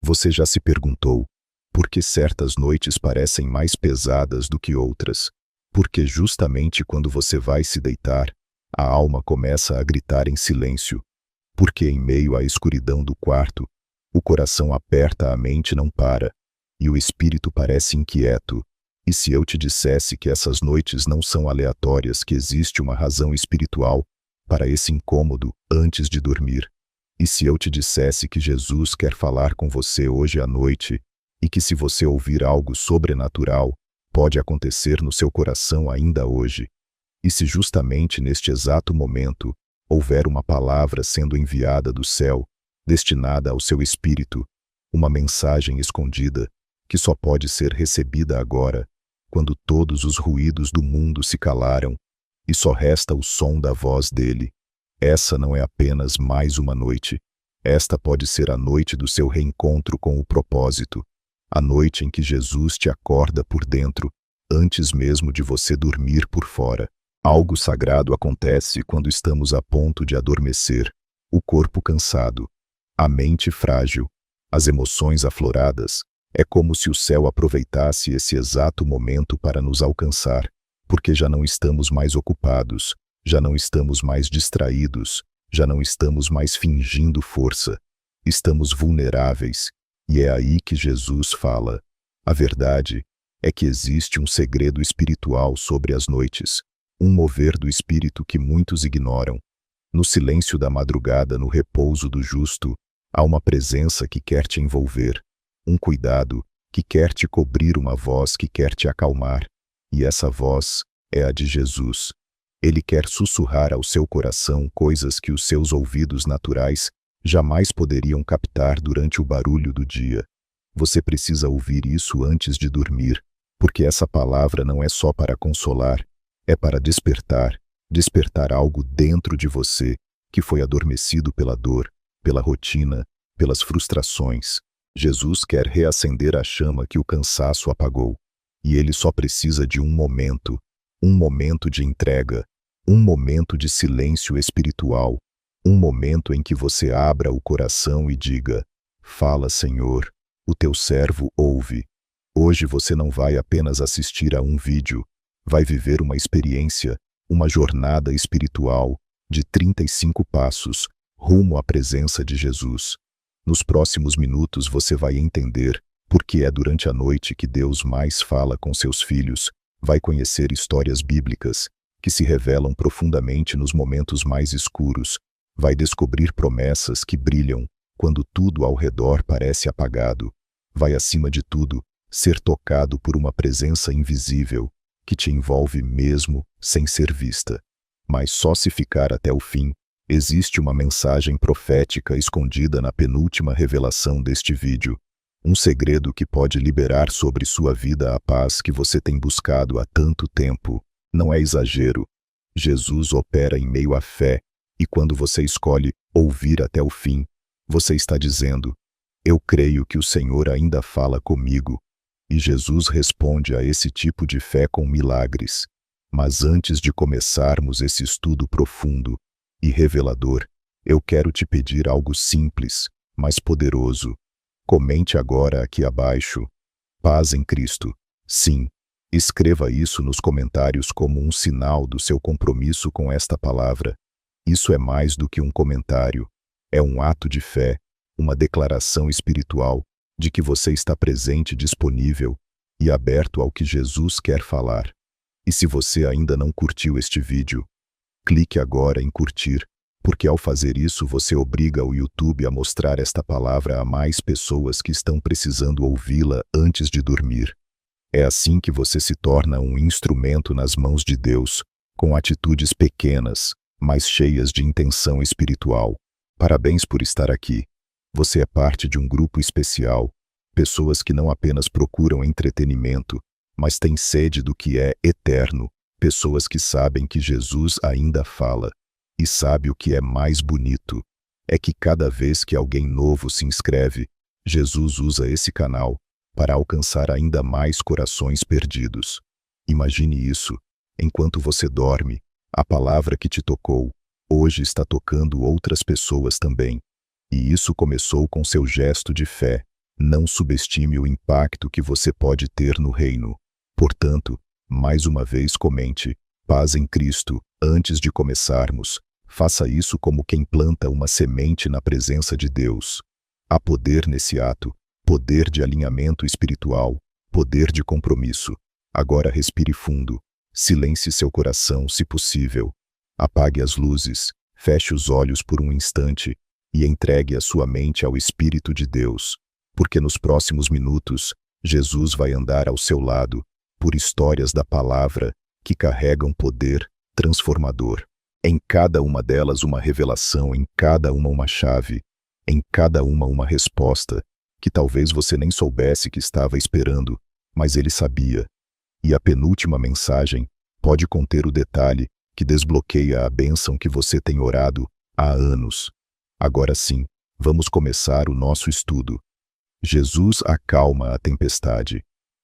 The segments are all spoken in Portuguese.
Você já se perguntou por que certas noites parecem mais pesadas do que outras? Porque justamente quando você vai se deitar, a alma começa a gritar em silêncio. Porque em meio à escuridão do quarto, o coração aperta, a mente não para, e o espírito parece inquieto. E se eu te dissesse que essas noites não são aleatórias, que existe uma razão espiritual para esse incômodo antes de dormir? E se eu te dissesse que Jesus quer falar com você hoje à noite, e que se você ouvir algo sobrenatural, pode acontecer no seu coração ainda hoje? E se justamente neste exato momento houver uma palavra sendo enviada do céu, destinada ao seu espírito, uma mensagem escondida, que só pode ser recebida agora, quando todos os ruídos do mundo se calaram, e só resta o som da voz dele? Essa não é apenas mais uma noite. Esta pode ser a noite do seu reencontro com o propósito, a noite em que Jesus te acorda por dentro, antes mesmo de você dormir por fora. Algo sagrado acontece quando estamos a ponto de adormecer, o corpo cansado, a mente frágil, as emoções afloradas. É como se o céu aproveitasse esse exato momento para nos alcançar, porque já não estamos mais ocupados, já não estamos mais distraídos, já não estamos mais fingindo força. Estamos vulneráveis, e é aí que Jesus fala. A verdade é que existe um segredo espiritual sobre as noites, um mover do espírito que muitos ignoram. No silêncio da madrugada, no repouso do justo, há uma presença que quer te envolver, um cuidado que quer te cobrir, uma voz que quer te acalmar. E essa voz é a de Jesus. Ele quer sussurrar ao seu coração coisas que os seus ouvidos naturais jamais poderiam captar durante o barulho do dia. Você precisa ouvir isso antes de dormir, porque essa palavra não é só para consolar, é para despertar algo dentro de você que foi adormecido pela dor, pela rotina, pelas frustrações. Jesus quer reacender a chama que o cansaço apagou, e ele só precisa de um momento de entrega, um momento de silêncio espiritual, um momento em que você abra o coração e diga: fala, Senhor, o teu servo ouve. Hoje você não vai apenas assistir a um vídeo, vai viver uma experiência, uma jornada espiritual de 35 passos rumo à presença de Jesus. Nos próximos minutos você vai entender por que é durante a noite que Deus mais fala com seus filhos, vai conhecer histórias bíblicas que se revelam profundamente nos momentos mais escuros, vai descobrir promessas que brilham quando tudo ao redor parece apagado, vai, acima de tudo, ser tocado por uma presença invisível que te envolve mesmo sem ser vista. Mas só se ficar até o fim. Existe uma mensagem profética escondida na penúltima revelação deste vídeo, um segredo que pode liberar sobre sua vida a paz que você tem buscado há tanto tempo. Não é exagero. Jesus opera em meio à fé, e quando você escolhe ouvir até o fim, você está dizendo: eu creio que o Senhor ainda fala comigo. E Jesus responde a esse tipo de fé com milagres. Mas antes de começarmos esse estudo profundo e revelador, eu quero te pedir algo simples, mas poderoso. Comente agora aqui abaixo: paz em Cristo. Sim, escreva isso nos comentários como um sinal do seu compromisso com esta palavra. Isso é mais do que um comentário. É um ato de fé, uma declaração espiritual de que você está presente, disponível e aberto ao que Jesus quer falar. E se você ainda não curtiu este vídeo, clique agora em curtir, porque ao fazer isso você obriga o YouTube a mostrar esta palavra a mais pessoas que estão precisando ouvi-la antes de dormir. É assim que você se torna um instrumento nas mãos de Deus, com atitudes pequenas, mas cheias de intenção espiritual. Parabéns por estar aqui. Você é parte de um grupo especial, pessoas que não apenas procuram entretenimento, mas têm sede do que é eterno, pessoas que sabem que Jesus ainda fala. E sabe o que é mais bonito? É que cada vez que alguém novo se inscreve, Jesus usa esse canal para alcançar ainda mais corações perdidos. Imagine isso. Enquanto você dorme, a palavra que te tocou hoje está tocando outras pessoas também. E isso começou com seu gesto de fé, Não subestime o impacto que você pode ter no reino. Portanto, mais uma vez comente: paz em Cristo, antes de começarmos. Faça isso como quem planta uma semente na presença de Deus. Há poder nesse ato, poder de alinhamento espiritual, poder de compromisso. Agora respire fundo. Silencie seu coração, se possível. Apague as luzes, feche os olhos por um instante e entregue a sua mente ao Espírito de Deus, porque nos próximos minutos, Jesus vai andar ao seu lado, por histórias da palavra que carregam poder transformador. Em cada uma delas uma revelação, em cada uma chave, em cada uma resposta, que talvez você nem soubesse que estava esperando, mas ele sabia. E a penúltima mensagem pode conter o detalhe que desbloqueia a bênção que você tem orado há anos. Agora sim, vamos começar o nosso estudo. Jesus acalma a tempestade.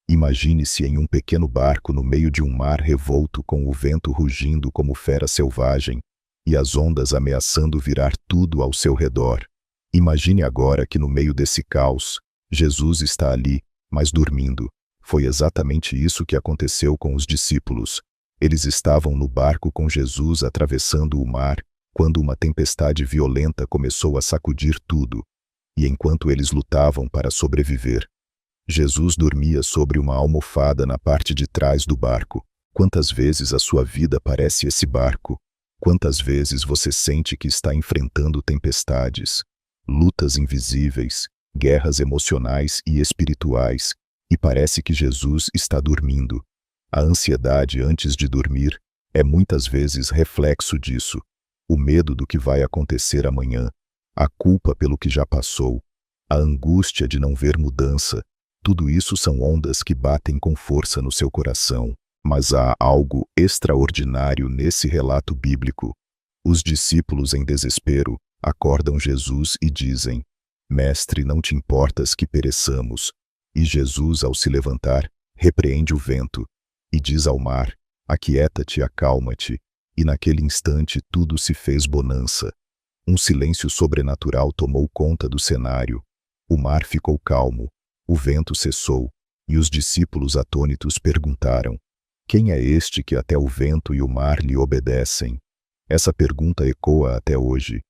Imagine-se em um pequeno barco no meio de um mar revolto, com o vento rugindo como fera selvagem e as ondas ameaçando virar tudo ao seu redor. Imagine agora que no meio desse caos, Jesus está ali, mas dormindo. Foi exatamente isso que aconteceu com os discípulos. Eles estavam no barco com Jesus atravessando o mar, quando uma tempestade violenta começou a sacudir tudo. E enquanto eles lutavam para sobreviver, Jesus dormia sobre uma almofada na parte de trás do barco. Quantas vezes a sua vida parece esse barco? Quantas vezes você sente que está enfrentando tempestades, lutas invisíveis, guerras emocionais e espirituais, e parece que Jesus está dormindo? A ansiedade antes de dormir é muitas vezes reflexo disso. O medo do que vai acontecer amanhã, a culpa pelo que já passou, a angústia de não ver mudança. Tudo isso são ondas que batem com força no seu coração. Mas há algo extraordinário nesse relato bíblico. Os discípulos, em desespero, acordam Jesus e dizem: Mestre, não te importas que pereçamos? E Jesus, ao se levantar, repreende o vento e diz ao mar: Aquieta-te, acalma-te. E naquele instante tudo se fez bonança. Um silêncio sobrenatural tomou conta do cenário. O mar ficou calmo. O vento cessou, e os discípulos atônitos perguntaram: Quem é este que até o vento e o mar lhe obedecem? Essa pergunta ecoa até hoje.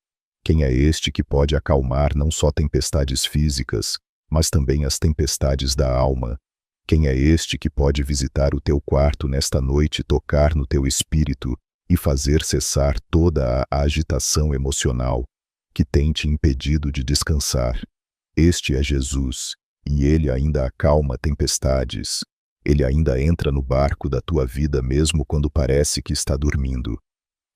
Quem é este que pode acalmar não só tempestades físicas, mas também as tempestades da alma? Quem é este que pode visitar o teu quarto nesta noite, tocar no teu espírito e fazer cessar toda a agitação emocional que tem te impedido de descansar? Este é Jesus. E ele ainda acalma tempestades. Ele ainda entra no barco da tua vida mesmo quando parece que está dormindo.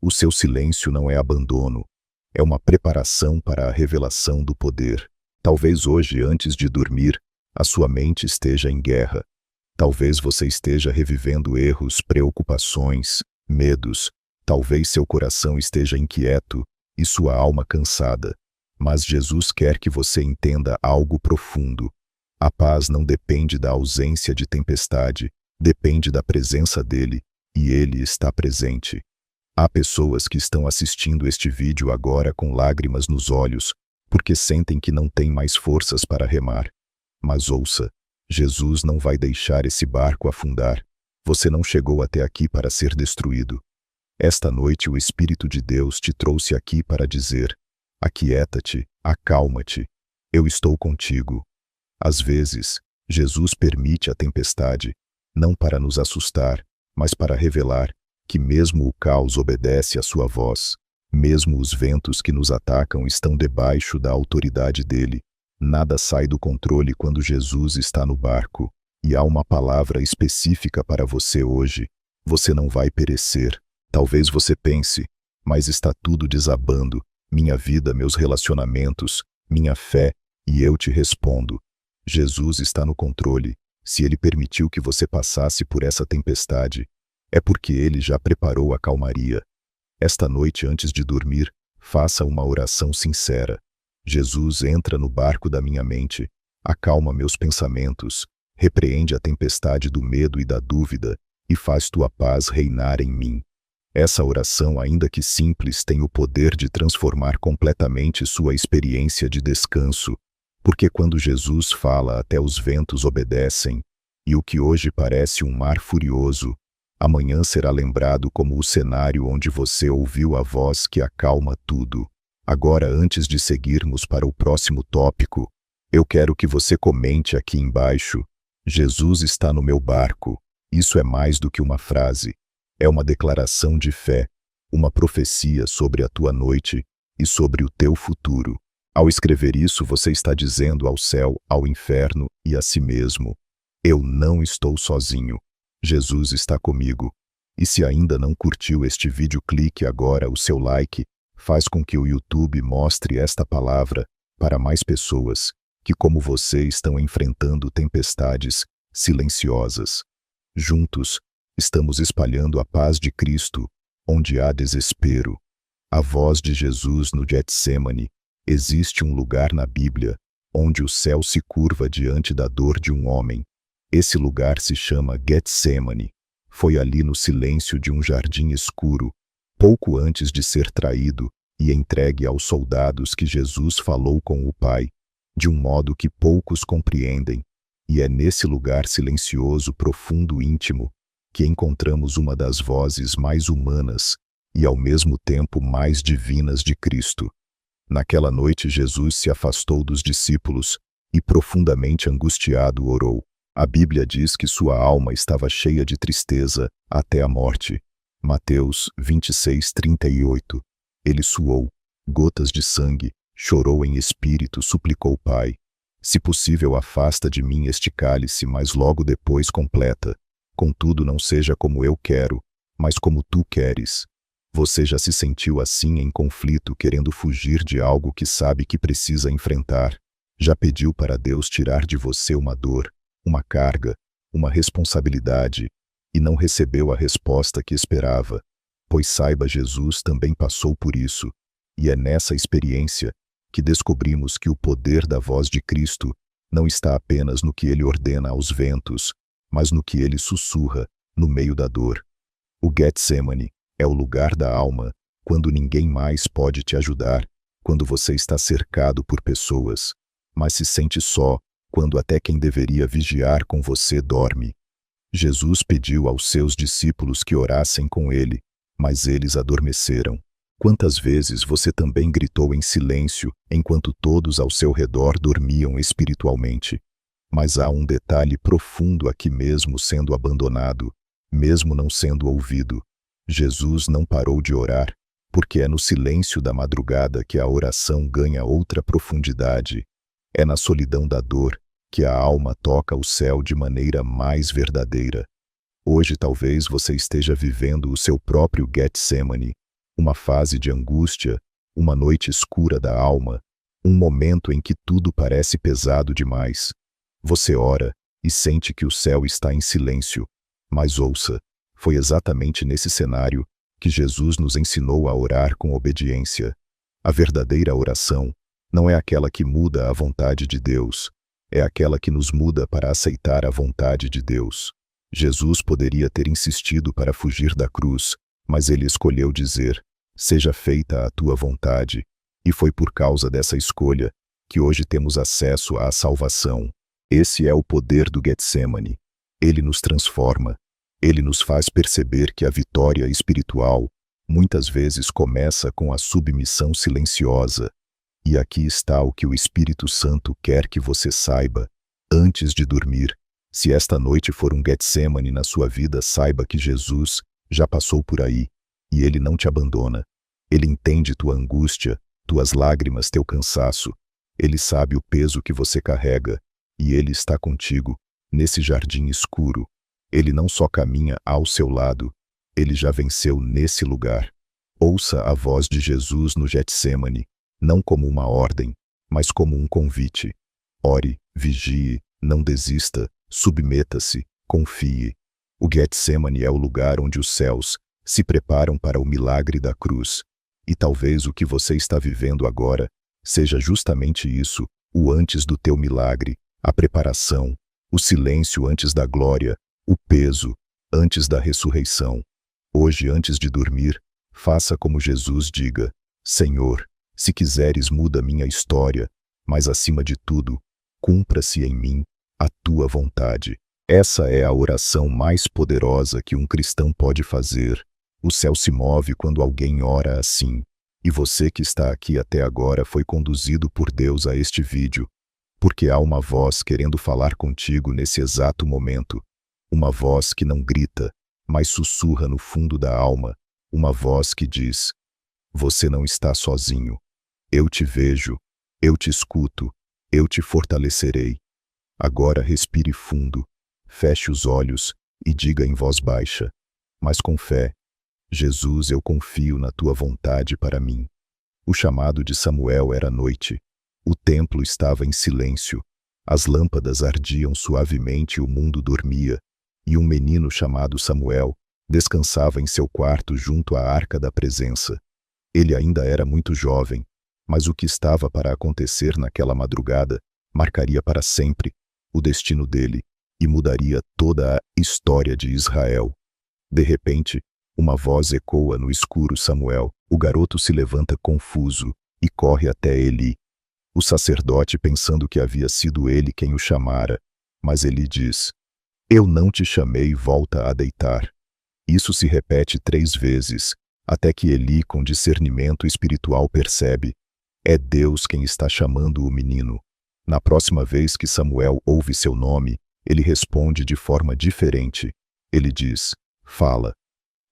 O seu silêncio não é abandono. É uma preparação para a revelação do poder. Talvez hoje, antes de dormir, a sua mente esteja em guerra. Talvez você esteja revivendo erros, preocupações, medos. Talvez seu coração esteja inquieto e sua alma cansada. Mas Jesus quer que você entenda algo profundo. A paz não depende da ausência de tempestade, depende da presença dele, e ele está presente. Há pessoas que estão assistindo este vídeo agora com lágrimas nos olhos, porque sentem que não têm mais forças para remar. Mas ouça, Jesus não vai deixar esse barco afundar. Você não chegou até aqui para ser destruído. Esta noite o Espírito de Deus te trouxe aqui para dizer: Aquieta-te, acalma-te, eu estou contigo. Às vezes, Jesus permite a tempestade, não para nos assustar, mas para revelar que mesmo o caos obedece à sua voz, mesmo os ventos que nos atacam estão debaixo da autoridade dele. Nada sai do controle quando Jesus está no barco. E há uma palavra específica para você hoje: você não vai perecer. Talvez você pense: mas está tudo desabando, minha vida, meus relacionamentos, minha fé. E eu te respondo: Jesus está no controle. Se ele permitiu que você passasse por essa tempestade, é porque ele já preparou a calmaria. Esta noite, antes de dormir, faça uma oração sincera. Jesus, entra no barco da minha mente, acalma meus pensamentos, repreende a tempestade do medo e da dúvida e faz tua paz reinar em mim. Essa oração, ainda que simples, tem o poder de transformar completamente sua experiência de descanso. Porque quando Jesus fala, até os ventos obedecem, e o que hoje parece um mar furioso, amanhã será lembrado como o cenário onde você ouviu a voz que acalma tudo. Agora, antes de seguirmos para o próximo tópico, eu quero que você comente aqui embaixo: Jesus está no meu barco. Isso é mais do que uma frase. É uma declaração de fé, uma profecia sobre a tua noite e sobre o teu futuro. Ao escrever isso, você está dizendo ao céu, ao inferno e a si mesmo: eu não estou sozinho. Jesus está comigo. E se ainda não curtiu este vídeo, clique agora o seu like. Faz com que o YouTube mostre esta palavra para mais pessoas que, como você, estão enfrentando tempestades silenciosas. Juntos, estamos espalhando a paz de Cristo onde há desespero. A voz de Jesus no Getsemane. Existe um lugar na Bíblia onde o céu se curva diante da dor de um homem. Esse lugar se chama Getsemane. Foi ali no silêncio de um jardim escuro, pouco antes de ser traído e entregue aos soldados, que Jesus falou com o Pai, de um modo que poucos compreendem. E é nesse lugar silencioso, profundo, íntimo, que encontramos uma das vozes mais humanas e ao mesmo tempo mais divinas de Cristo. Naquela noite, Jesus se afastou dos discípulos e, profundamente angustiado, orou. A Bíblia diz que sua alma estava cheia de tristeza até a morte. Mateus 26:38. Ele suou gotas de sangue, chorou em espírito, suplicou: Pai, se possível, afasta de mim este cálice, mas logo depois completa: contudo, não seja como eu quero, mas como tu queres. Você já se sentiu assim, em conflito, querendo fugir de algo que sabe que precisa enfrentar? Já pediu para Deus tirar de você uma dor, uma carga, uma responsabilidade, e não recebeu a resposta que esperava? Pois saiba, Jesus também passou por isso, e é nessa experiência que descobrimos que o poder da voz de Cristo não está apenas no que ele ordena aos ventos, mas no que ele sussurra no meio da dor. O Getsemane é o lugar da alma, quando ninguém mais pode te ajudar, quando você está cercado por pessoas, mas se sente só, quando até quem deveria vigiar com você dorme. Jesus pediu aos seus discípulos que orassem com ele, mas eles adormeceram. Quantas vezes você também gritou em silêncio enquanto todos ao seu redor dormiam espiritualmente? Mas há um detalhe profundo aqui: mesmo sendo abandonado, mesmo não sendo ouvido, Jesus não parou de orar, porque é no silêncio da madrugada que a oração ganha outra profundidade. É na solidão da dor que a alma toca o céu de maneira mais verdadeira. Hoje talvez você esteja vivendo o seu próprio Getsemane, uma fase de angústia, uma noite escura da alma, um momento em que tudo parece pesado demais. Você ora e sente que o céu está em silêncio, mas ouça, foi exatamente nesse cenário que Jesus nos ensinou a orar com obediência. A verdadeira oração não é aquela que muda a vontade de Deus, é aquela que nos muda para aceitar a vontade de Deus. Jesus poderia ter insistido para fugir da cruz, mas ele escolheu dizer: seja feita a tua vontade, e foi por causa dessa escolha que hoje temos acesso à salvação. Esse é o poder do Getsemane. Ele nos transforma. Ele nos faz perceber que a vitória espiritual muitas vezes começa com a submissão silenciosa. E aqui está o que o Espírito Santo quer que você saiba antes de dormir. Se esta noite for um Getsemane na sua vida, saiba que Jesus já passou por aí, e ele não te abandona. Ele entende tua angústia, tuas lágrimas, teu cansaço. Ele sabe o peso que você carrega, e ele está contigo nesse jardim escuro. Ele não só caminha ao seu lado, ele já venceu nesse lugar. Ouça a voz de Jesus no Getsemane, não como uma ordem, mas como um convite. Ore, vigie, não desista, submeta-se, confie. O Getsemane é o lugar onde os céus se preparam para o milagre da cruz. E talvez o que você está vivendo agora seja justamente isso, o antes do teu milagre, a preparação, o silêncio antes da glória, o peso antes da ressurreição. Hoje, antes de dormir, faça como Jesus: diga: Senhor, se quiseres, muda minha história, mas acima de tudo, cumpra-se em mim a tua vontade. Essa é a oração mais poderosa que um cristão pode fazer. O céu se move quando alguém ora assim. E você que está aqui até agora foi conduzido por Deus a este vídeo, porque há uma voz querendo falar contigo nesse exato momento. Uma voz que não grita, mas sussurra no fundo da alma. Uma voz que diz: você não está sozinho. Eu te vejo, eu te escuto, eu te fortalecerei. Agora respire fundo, feche os olhos e diga em voz baixa, mas com fé: Jesus, eu confio na tua vontade para mim. O chamado de Samuel era noite. O templo estava em silêncio. As lâmpadas ardiam suavemente e o mundo dormia. E um menino chamado Samuel descansava em seu quarto junto à arca da presença. Ele ainda era muito jovem, mas o que estava para acontecer naquela madrugada marcaria para sempre o destino dele e mudaria toda a história de Israel. De repente, uma voz ecoa no escuro: Samuel. O garoto se levanta confuso e corre até Eli. O sacerdote, pensando que havia sido ele quem o chamara, mas Eli diz: eu não te chamei, volta a deitar. Isso se repete 3 vezes, até que Eli, com discernimento espiritual, percebe: é Deus quem está chamando o menino. Na próxima vez que Samuel ouve seu nome, ele responde de forma diferente. Ele diz: fala.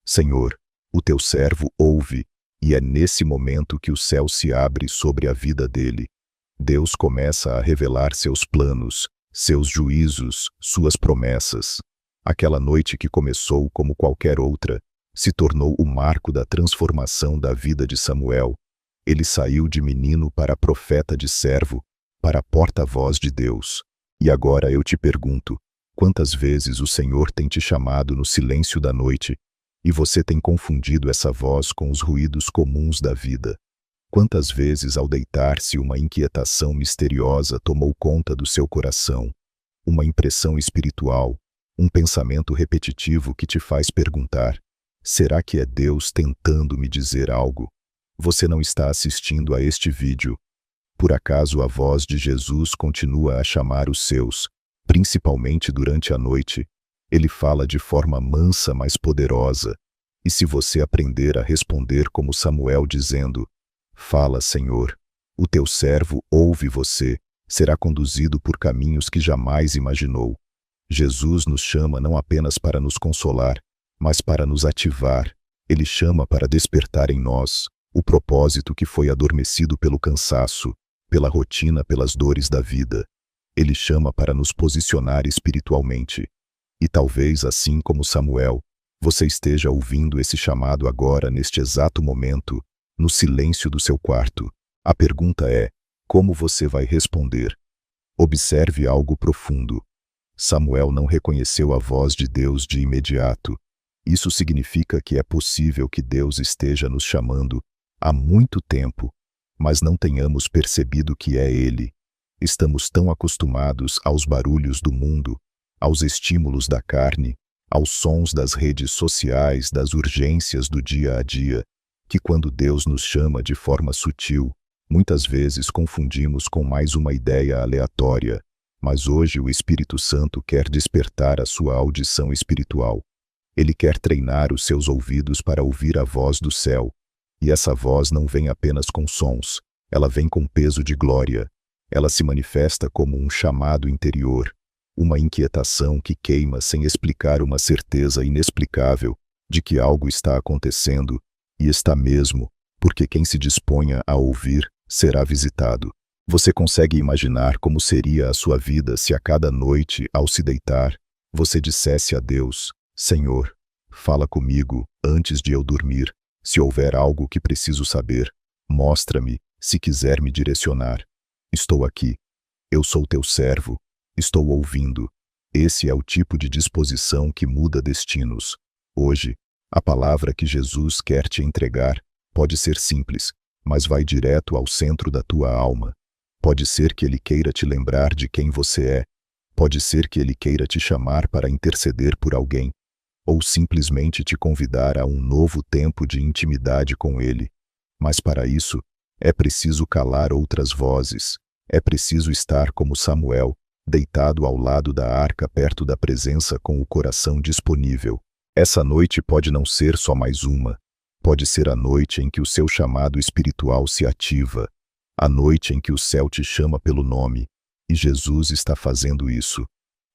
Senhor, o teu servo ouve, e é nesse momento que o céu se abre sobre a vida dele. Deus começa a revelar seus planos, seus juízos, suas promessas. Aquela noite que começou como qualquer outra, se tornou o marco da transformação da vida de Samuel. Ele saiu de menino para profeta, de servo para porta-voz de Deus. E agora eu te pergunto: quantas vezes o Senhor tem te chamado no silêncio da noite e você tem confundido essa voz com os ruídos comuns da vida? Quantas vezes, ao deitar-se, uma inquietação misteriosa tomou conta do seu coração? Uma impressão espiritual, um pensamento repetitivo que te faz perguntar: será que é Deus tentando me dizer algo? Você não está assistindo a este vídeo. Por acaso a voz de Jesus continua a chamar os seus, principalmente durante a noite? Ele fala de forma mansa, mas poderosa. E se você aprender a responder como Samuel, dizendo: fala, Senhor, o teu servo ouve, você será conduzido por caminhos que jamais imaginou. Jesus nos chama não apenas para nos consolar, mas para nos ativar. Ele chama para despertar em nós o propósito que foi adormecido pelo cansaço, pela rotina, pelas dores da vida. Ele chama para nos posicionar espiritualmente. E talvez, assim como Samuel, você esteja ouvindo esse chamado agora, neste exato momento, no silêncio do seu quarto. A pergunta é: como você vai responder? Observe algo profundo. Samuel não reconheceu a voz de Deus de imediato. Isso significa que é possível que Deus esteja nos chamando há muito tempo, mas não tenhamos percebido que é Ele. Estamos tão acostumados aos barulhos do mundo, aos estímulos da carne, aos sons das redes sociais, das urgências do dia a dia, que quando Deus nos chama de forma sutil, muitas vezes confundimos com mais uma ideia aleatória. Mas hoje o Espírito Santo quer despertar a sua audição espiritual. Ele quer treinar os seus ouvidos para ouvir a voz do céu. E essa voz não vem apenas com sons, ela vem com peso de glória. Ela se manifesta como um chamado interior, uma inquietação que queima sem explicar, uma certeza inexplicável de que algo está acontecendo, e está mesmo, porque quem se disponha a ouvir será visitado. Você consegue imaginar como seria a sua vida se a cada noite, ao se deitar, você dissesse a Deus: Senhor, fala comigo antes de eu dormir. Se houver algo que preciso saber, mostra-me. Se quiser me direcionar, estou aqui. Eu sou teu servo. Estou ouvindo. Esse é o tipo de disposição que muda destinos. Hoje, a palavra que Jesus quer te entregar pode ser simples, mas vai direto ao centro da tua alma. Pode ser que Ele queira te lembrar de quem você é. Pode ser que Ele queira te chamar para interceder por alguém, ou simplesmente te convidar a um novo tempo de intimidade com Ele. Mas para isso, é preciso calar outras vozes. É preciso estar como Samuel, deitado ao lado da arca perto da presença com o coração disponível. Essa noite pode não ser só mais uma. Pode ser a noite em que o seu chamado espiritual se ativa, a noite em que o céu te chama pelo nome, e Jesus está fazendo isso.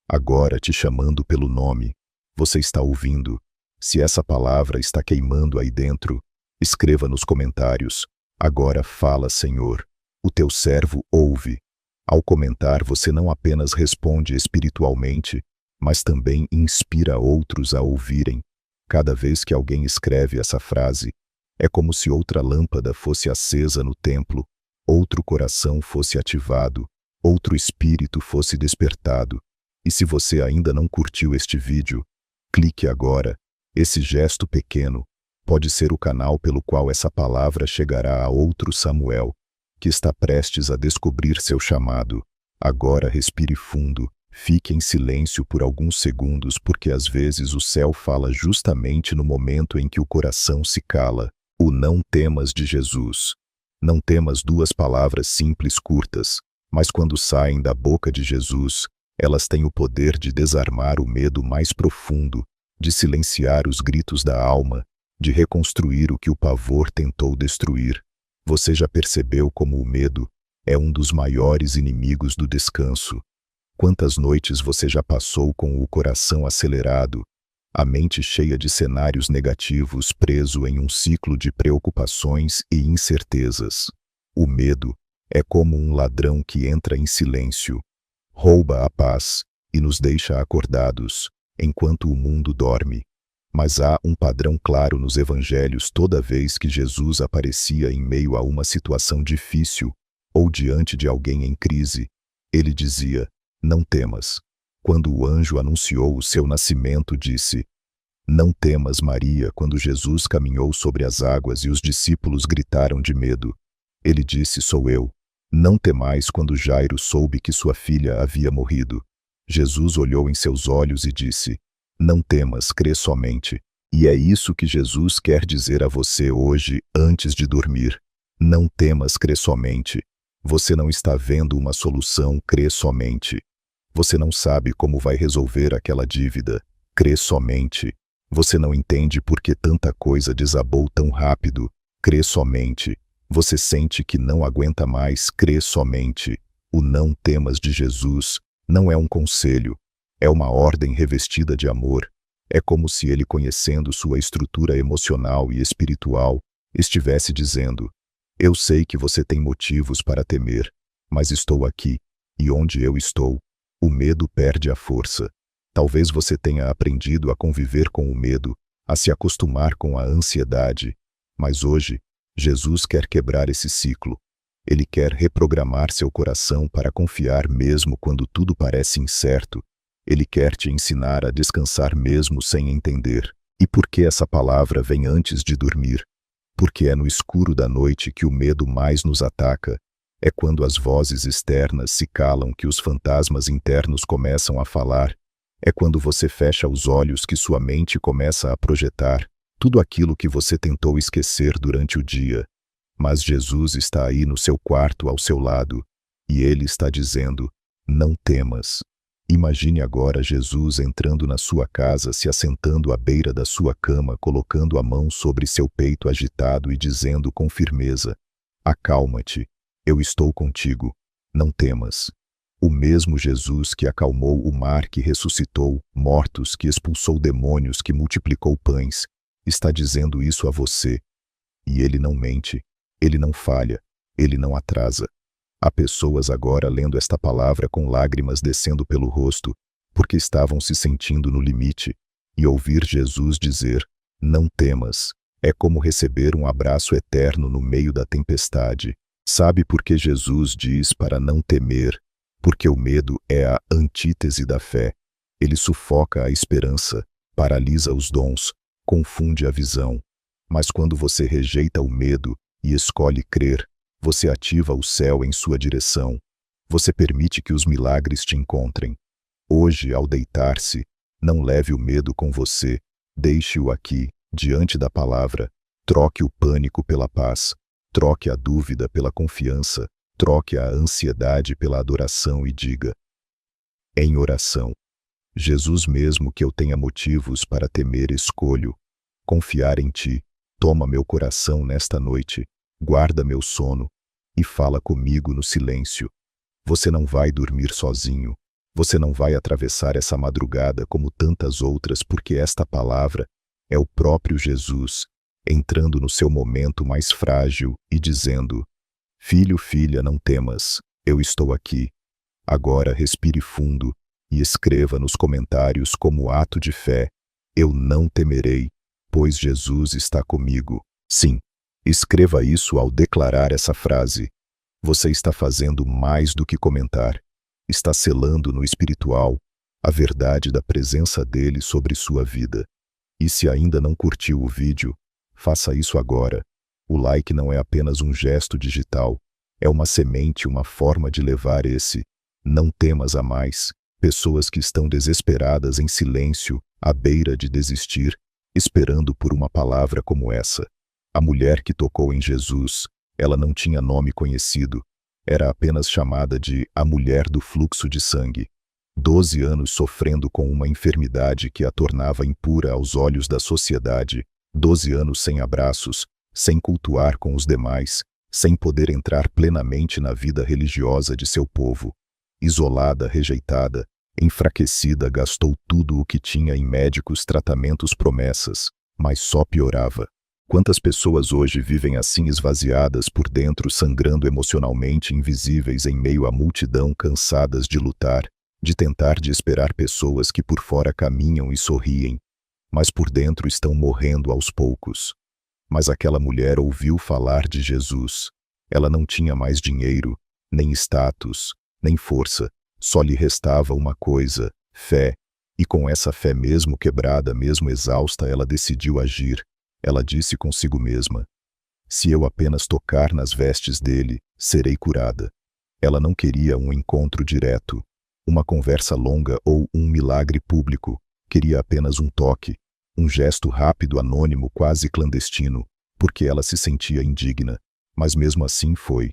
Agora te chamando pelo nome. Você está ouvindo? Se essa palavra está queimando aí dentro, escreva nos comentários: agora fala, Senhor. O teu servo ouve. Ao comentar, você não apenas responde espiritualmente, mas também inspira outros a ouvirem. Cada vez que alguém escreve essa frase, é como se outra lâmpada fosse acesa no templo, outro coração fosse ativado, outro espírito fosse despertado. E se você ainda não curtiu este vídeo, clique agora. Esse gesto pequeno pode ser o canal pelo qual essa palavra chegará a outro Samuel, que está prestes a descobrir seu chamado. Agora respire fundo, fique em silêncio por alguns segundos, porque às vezes o céu fala justamente no momento em que o coração se cala. O não temas de Jesus. Não temas, duas palavras simples, curtas, mas quando saem da boca de Jesus, elas têm o poder de desarmar o medo mais profundo, de silenciar os gritos da alma, de reconstruir o que o pavor tentou destruir. Você já percebeu como o medo é um dos maiores inimigos do descanso? Quantas noites você já passou com o coração acelerado, a mente cheia de cenários negativos, preso em um ciclo de preocupações e incertezas? O medo é como um ladrão que entra em silêncio, rouba a paz e nos deixa acordados, enquanto o mundo dorme. Mas há um padrão claro nos evangelhos: toda vez que Jesus aparecia em meio a uma situação difícil ou diante de alguém em crise, ele dizia: não temas. Quando o anjo anunciou o seu nascimento, disse: não temas, Maria. Quando Jesus caminhou sobre as águas e os discípulos gritaram de medo, ele disse: sou eu. Não temais. Quando Jairo soube que sua filha havia morrido, Jesus olhou em seus olhos e disse: não temas, crê somente. E é isso que Jesus quer dizer a você hoje, antes de dormir. Não temas, crê somente. Você não está vendo uma solução, crê somente. Você não sabe como vai resolver aquela dívida, crê somente. Você não entende por que tanta coisa desabou tão rápido, crê somente. Você sente que não aguenta mais, crê somente. O não temas de Jesus não é um conselho, é uma ordem revestida de amor. É como se ele, conhecendo sua estrutura emocional e espiritual, estivesse dizendo: eu sei que você tem motivos para temer, mas estou aqui, e onde eu estou, o medo perde a força. Talvez você tenha aprendido a conviver com o medo, a se acostumar com a ansiedade, mas hoje, Jesus quer quebrar esse ciclo. Ele quer reprogramar seu coração para confiar mesmo quando tudo parece incerto. Ele quer te ensinar a descansar mesmo sem entender. E por que essa palavra vem antes de dormir? Porque é no escuro da noite que o medo mais nos ataca. É quando as vozes externas se calam que os fantasmas internos começam a falar. É quando você fecha os olhos que sua mente começa a projetar tudo aquilo que você tentou esquecer durante o dia. Mas Jesus está aí no seu quarto ao seu lado, e ele está dizendo: não temas. Imagine agora Jesus entrando na sua casa, se assentando à beira da sua cama, colocando a mão sobre seu peito agitado e dizendo com firmeza: acalma-te, eu estou contigo, não temas. O mesmo Jesus que acalmou o mar, que ressuscitou mortos, que expulsou demônios, que multiplicou pães, está dizendo isso a você. E ele não mente, ele não falha, ele não atrasa. Há pessoas agora lendo esta palavra com lágrimas descendo pelo rosto, porque estavam se sentindo no limite, e ouvir Jesus dizer: não temas, é como receber um abraço eterno no meio da tempestade. Sabe por que Jesus diz para não temer? Porque o medo é a antítese da fé. Ele sufoca a esperança, paralisa os dons, confunde a visão. Mas quando você rejeita o medo e escolhe crer, você ativa o céu em sua direção. Você permite que os milagres te encontrem. Hoje, ao deitar-se, não leve o medo com você, deixe-o aqui, diante da palavra. Troque o pânico pela paz, troque a dúvida pela confiança, Troque a ansiedade pela adoração e diga, em oração: Jesus, mesmo que eu tenha motivos para temer, escolho confiar em Ti. Toma meu coração nesta noite, guarda meu sono e fala comigo no silêncio. Você não vai dormir sozinho. Você não vai atravessar essa madrugada como tantas outras, porque esta palavra é o próprio Jesus entrando no seu momento mais frágil e dizendo: filho, filha, não temas, eu estou aqui. Agora respire fundo e escreva nos comentários como ato de fé: eu não temerei, pois Jesus está comigo. Sim, escreva isso ao declarar essa frase. Você está fazendo mais do que comentar. Está selando no espiritual a verdade da presença dele sobre sua vida. E se ainda não curtiu o vídeo, faça isso agora. O like não é apenas um gesto digital, é uma semente, uma forma de levar esse não temas a mais. Pessoas que estão desesperadas em silêncio, à beira de desistir, esperando por uma palavra como essa. A mulher que tocou em Jesus, ela não tinha nome conhecido. Era apenas chamada de a mulher do fluxo de sangue. 12 anos sofrendo com uma enfermidade que a tornava impura aos olhos da sociedade. 12 anos sem abraços, sem cultuar com os demais, sem poder entrar plenamente na vida religiosa de seu povo. Isolada, rejeitada, enfraquecida, gastou tudo o que tinha em médicos, tratamentos, promessas, mas só piorava. Quantas pessoas hoje vivem assim, esvaziadas por dentro, sangrando emocionalmente, invisíveis em meio à multidão, cansadas de lutar, de tentar, de esperar pessoas que por fora caminham e sorriem, mas por dentro estão morrendo aos poucos. Mas aquela mulher ouviu falar de Jesus. Ela não tinha mais dinheiro, nem status, nem força. Só lhe restava uma coisa: fé. E com essa fé, mesmo quebrada, mesmo exausta, ela decidiu agir. Ela disse consigo mesma: se eu apenas tocar nas vestes dele, serei curada. Ela não queria um encontro direto, uma conversa longa ou um milagre público. Queria apenas um toque, um gesto rápido, anônimo, quase clandestino, porque ela se sentia indigna. Mas mesmo assim foi.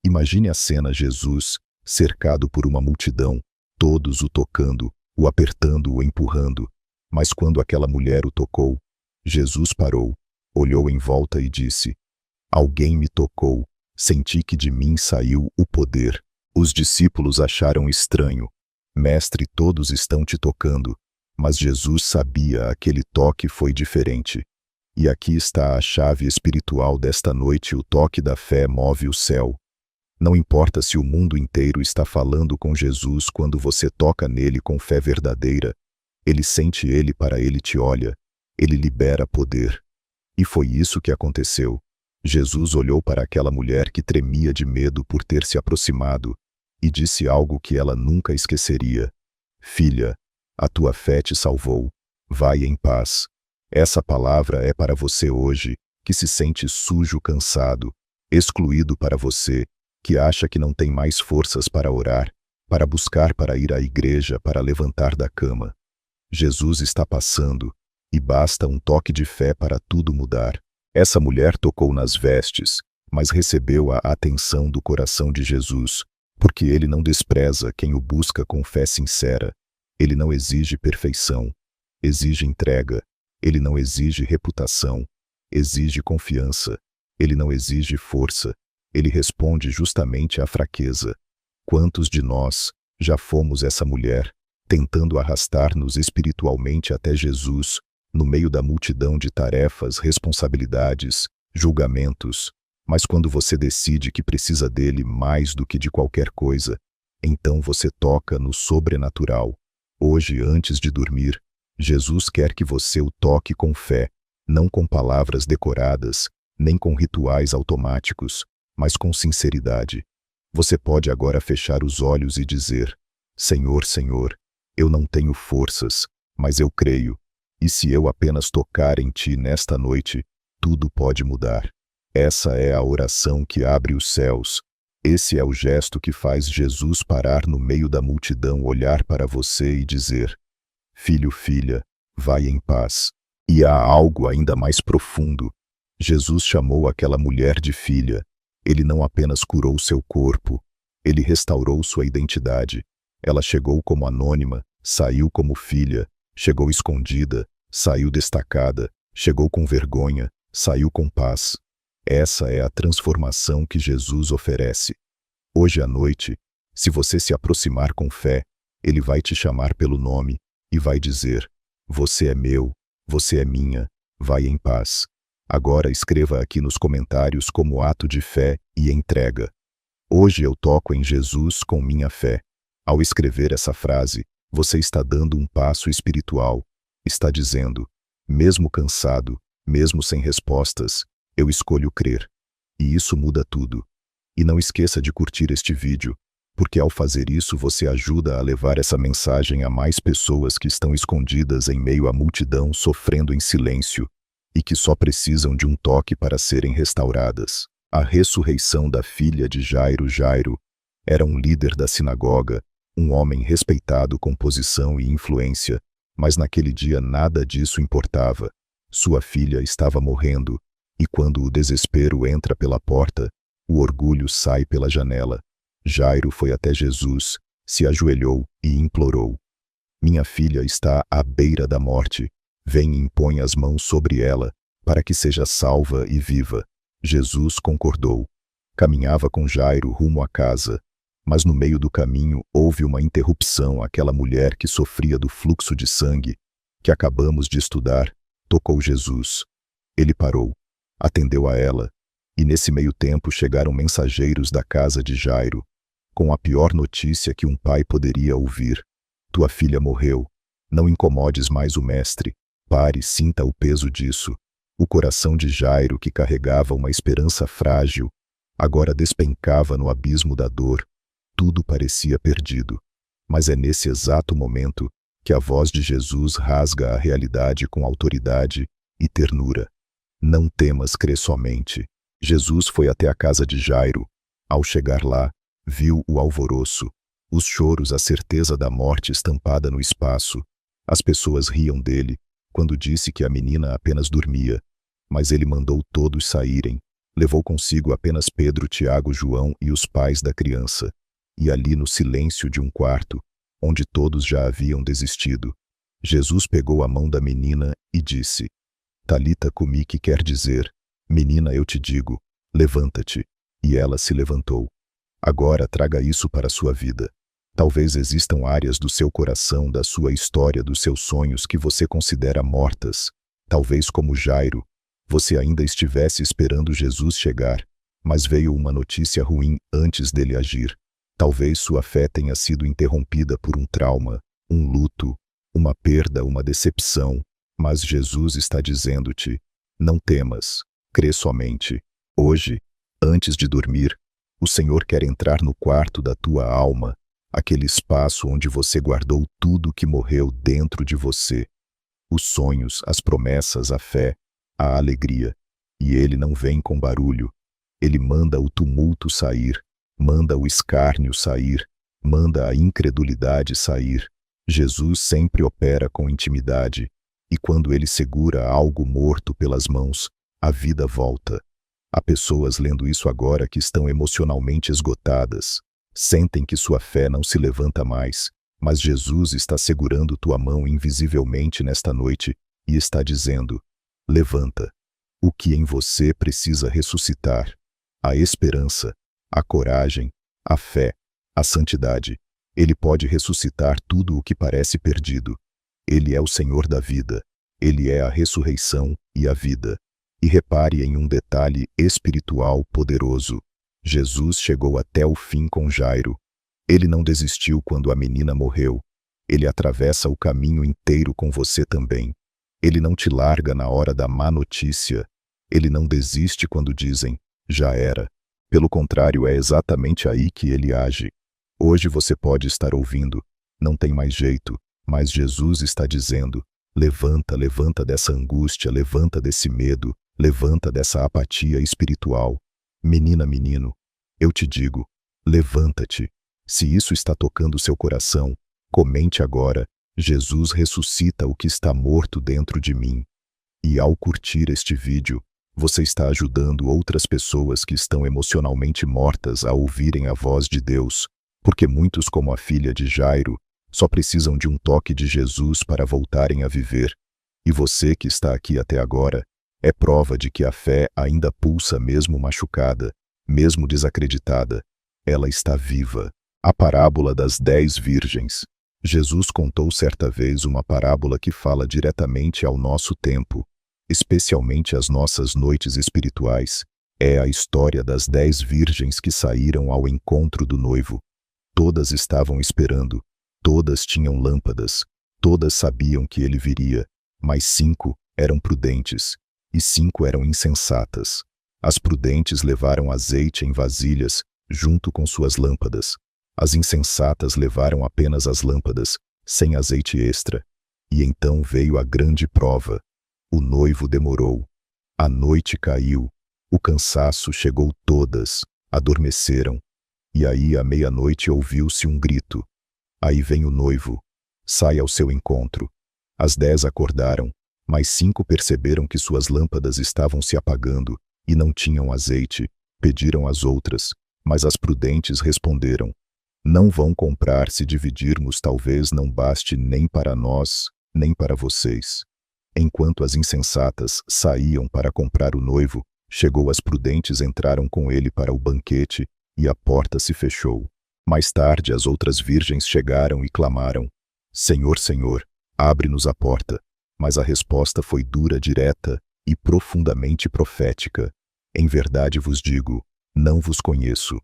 Imagine a cena: Jesus, cercado por uma multidão, todos o tocando, o apertando, o empurrando. Mas quando aquela mulher o tocou, Jesus parou, olhou em volta e disse: alguém me tocou, senti que de mim saiu o poder. Os discípulos acharam estranho: mestre, todos estão te tocando. Mas Jesus sabia, aquele toque foi diferente. E aqui está a chave espiritual desta noite: o toque da fé move o céu. Não importa se o mundo inteiro está falando com Jesus, quando você toca nele com fé verdadeira, ele sente ele, para ele te olha. Ele libera poder. E foi isso que aconteceu. Jesus olhou para aquela mulher que tremia de medo por ter se aproximado e disse algo que ela nunca esqueceria: filha, a tua fé te salvou. Vai em paz. Essa palavra é para você hoje, que se sente sujo, cansado, excluído, para você, que acha que não tem mais forças para orar, para buscar, para ir à igreja, para levantar da cama. Jesus está passando. E basta um toque de fé para tudo mudar. Essa mulher tocou nas vestes, mas recebeu a atenção do coração de Jesus, porque ele não despreza quem o busca com fé sincera. Ele não exige perfeição, exige entrega. Ele não exige reputação, exige confiança. Ele não exige força, ele responde justamente à fraqueza. Quantos de nós já fomos essa mulher, tentando arrastar-nos espiritualmente até Jesus, no meio da multidão de tarefas, responsabilidades, julgamentos, mas quando você decide que precisa dele mais do que de qualquer coisa, então você toca no sobrenatural. Hoje, antes de dormir, Jesus quer que você o toque com fé, não com palavras decoradas, nem com rituais automáticos, mas com sinceridade. Você pode agora fechar os olhos e dizer: Senhor, Senhor, eu não tenho forças, mas eu creio. E se eu apenas tocar em Ti nesta noite, tudo pode mudar. Essa é a oração que abre os céus. Esse é o gesto que faz Jesus parar no meio da multidão, olhar para você e dizer: filho, filha, vai em paz. E há algo ainda mais profundo. Jesus chamou aquela mulher de filha. Ele não apenas curou seu corpo, ele restaurou sua identidade. Ela chegou como anônima, saiu como filha, chegou escondida, saiu destacada, chegou com vergonha, saiu com paz. Essa é a transformação que Jesus oferece. Hoje à noite, se você se aproximar com fé, ele vai te chamar pelo nome e vai dizer: você é meu, você é minha, vai em paz. Agora escreva aqui nos comentários como ato de fé e entrega: hoje eu toco em Jesus com minha fé. Ao escrever essa frase, você está dando um passo espiritual. Está dizendo: mesmo cansado, mesmo sem respostas, eu escolho crer. E isso muda tudo. E não esqueça de curtir este vídeo, porque ao fazer isso você ajuda a levar essa mensagem a mais pessoas que estão escondidas em meio à multidão sofrendo em silêncio e que só precisam de um toque para serem restauradas. A ressurreição da filha de Jairo. Jairo era um líder da sinagoga, um homem respeitado com posição e influência, mas naquele dia nada disso importava. Sua filha estava morrendo, e quando o desespero entra pela porta, o orgulho sai pela janela. Jairo foi até Jesus, se ajoelhou e implorou: minha filha está à beira da morte. Vem e impõe as mãos sobre ela, para que seja salva e viva. Jesus concordou. Caminhava com Jairo rumo à casa, mas no meio do caminho houve uma interrupção. Aquela mulher que sofria do fluxo de sangue, que acabamos de estudar, tocou Jesus. Ele parou, atendeu a ela, e nesse meio tempo chegaram mensageiros da casa de Jairo, com a pior notícia que um pai poderia ouvir: tua filha morreu. Não incomodes mais o mestre. Pare e sinta o peso disso. O coração de Jairo, que carregava uma esperança frágil, agora despencava no abismo da dor. Tudo parecia perdido. Mas é nesse exato momento que a voz de Jesus rasga a realidade com autoridade e ternura. Não temas, crê somente. Jesus foi até a casa de Jairo. Ao chegar lá, viu o alvoroço, os choros, a certeza da morte estampada no espaço. As pessoas riam dele quando disse que a menina apenas dormia, mas ele mandou todos saírem. Levou consigo apenas Pedro, Tiago, João e os pais da criança. E ali no silêncio de um quarto, onde todos já haviam desistido, Jesus pegou a mão da menina e disse: Talita cumi, que quer dizer: menina, eu te digo, levanta-te. E ela se levantou. Agora traga isso para a sua vida. Talvez existam áreas do seu coração, da sua história, dos seus sonhos que você considera mortas. Talvez, como Jairo, você ainda estivesse esperando Jesus chegar, mas veio uma notícia ruim antes dele agir. Talvez sua fé tenha sido interrompida por um trauma, um luto, uma perda, uma decepção, mas Jesus está dizendo-te: não temas, crê somente. Hoje, antes de dormir, o Senhor quer entrar no quarto da tua alma, aquele espaço onde você guardou tudo que morreu dentro de você. Os sonhos, as promessas, a fé, a alegria. E ele não vem com barulho. Ele manda o tumulto sair, manda o escárnio sair, manda a incredulidade sair. Jesus sempre opera com intimidade, e quando ele segura algo morto pelas mãos, a vida volta. Há pessoas lendo isso agora que estão emocionalmente esgotadas. Sentem que sua fé não se levanta mais, mas Jesus está segurando tua mão invisivelmente nesta noite e está dizendo: levanta. O que em você precisa ressuscitar? A esperança, a coragem, a fé, a santidade. Ele pode ressuscitar tudo o que parece perdido. Ele é o Senhor da vida. Ele é a ressurreição e a vida. E repare em um detalhe espiritual poderoso. Jesus chegou até o fim com Jairo. Ele não desistiu quando a menina morreu. Ele atravessa o caminho inteiro com você também. Ele não te larga na hora da má notícia. Ele não desiste quando dizem: já era. Pelo contrário, é exatamente aí que ele age. Hoje você pode estar ouvindo: não tem mais jeito, mas Jesus está dizendo: levanta, levanta dessa angústia, levanta desse medo, levanta dessa apatia espiritual. Menina, menino, eu te digo, levanta-te. Se isso está tocando seu coração, comente agora: Jesus ressuscita o que está morto dentro de mim. E ao curtir este vídeo, Você está ajudando outras pessoas que estão emocionalmente mortas a ouvirem a voz de Deus, porque muitos, como a filha de Jairo, só precisam de um toque de Jesus para voltarem a viver. E você que está aqui até agora é prova de que a fé ainda pulsa mesmo machucada, mesmo desacreditada. Ela está viva. A parábola das 10 virgens. Jesus contou certa vez uma parábola que fala diretamente ao nosso tempo, especialmente às nossas noites espirituais. É a história das 10 virgens que saíram ao encontro do noivo. Todas estavam esperando, todas tinham lâmpadas, todas sabiam que ele viria, mas 5 eram prudentes e 5 eram insensatas. As prudentes levaram azeite em vasilhas, junto com suas lâmpadas. As insensatas levaram apenas as lâmpadas, sem azeite extra. E então veio a grande prova. O noivo demorou. A noite caiu. O cansaço chegou, todas adormeceram. E aí à meia-noite ouviu-se um grito. Aí vem o noivo. Sai ao seu encontro. As 10 acordaram, mas 5 perceberam que suas lâmpadas estavam se apagando e não tinham azeite. Pediram às outras, mas as prudentes responderam: não vão comprar. Se dividirmos, talvez não baste nem para nós, nem para vocês. Enquanto as insensatas saíam para comprar o noivo, chegou. As prudentes entraram com ele para o banquete e a porta se fechou. Mais tarde as outras virgens chegaram e clamaram: Senhor, Senhor, abre-nos a porta. Mas a resposta foi dura, direta e profundamente profética. Em verdade vos digo, não vos conheço.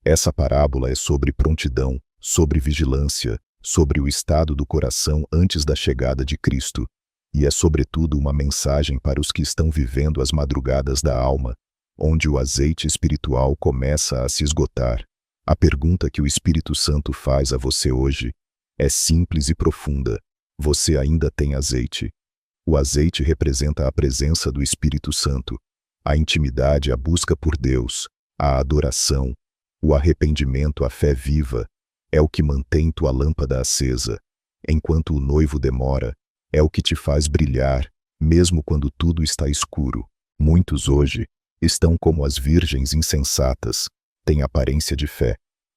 Essa parábola é sobre prontidão, sobre vigilância, sobre o estado do coração antes da chegada de Cristo. E é sobretudo uma mensagem para os que estão vivendo as madrugadas da alma, onde o azeite espiritual começa a se esgotar. A pergunta que o Espírito Santo faz a você hoje é simples e profunda. Você ainda tem azeite? O azeite representa a presença do Espírito Santo, a intimidade, a busca por Deus, a adoração, o arrependimento, a fé viva. É o que mantém tua lâmpada acesa. Enquanto o noivo demora, é o que te faz brilhar, mesmo quando tudo está escuro. Muitos hoje estão como as virgens insensatas, têm aparência de fé,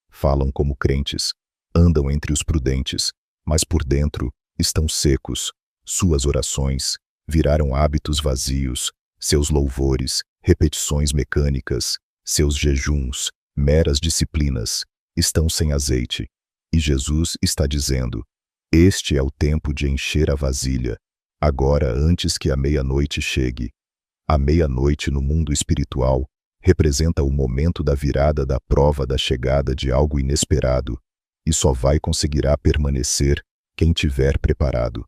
falam como crentes, andam entre os prudentes, mas por dentro estão secos. Suas orações viraram hábitos vazios, seus louvores, repetições mecânicas, seus jejuns, meras disciplinas, estão sem azeite. E Jesus está dizendo: este é o tempo de encher a vasilha, agora, antes que a meia-noite chegue. A meia-noite no mundo espiritual representa o momento da virada, da prova, da chegada de algo inesperado, e só conseguirá permanecer quem tiver preparado.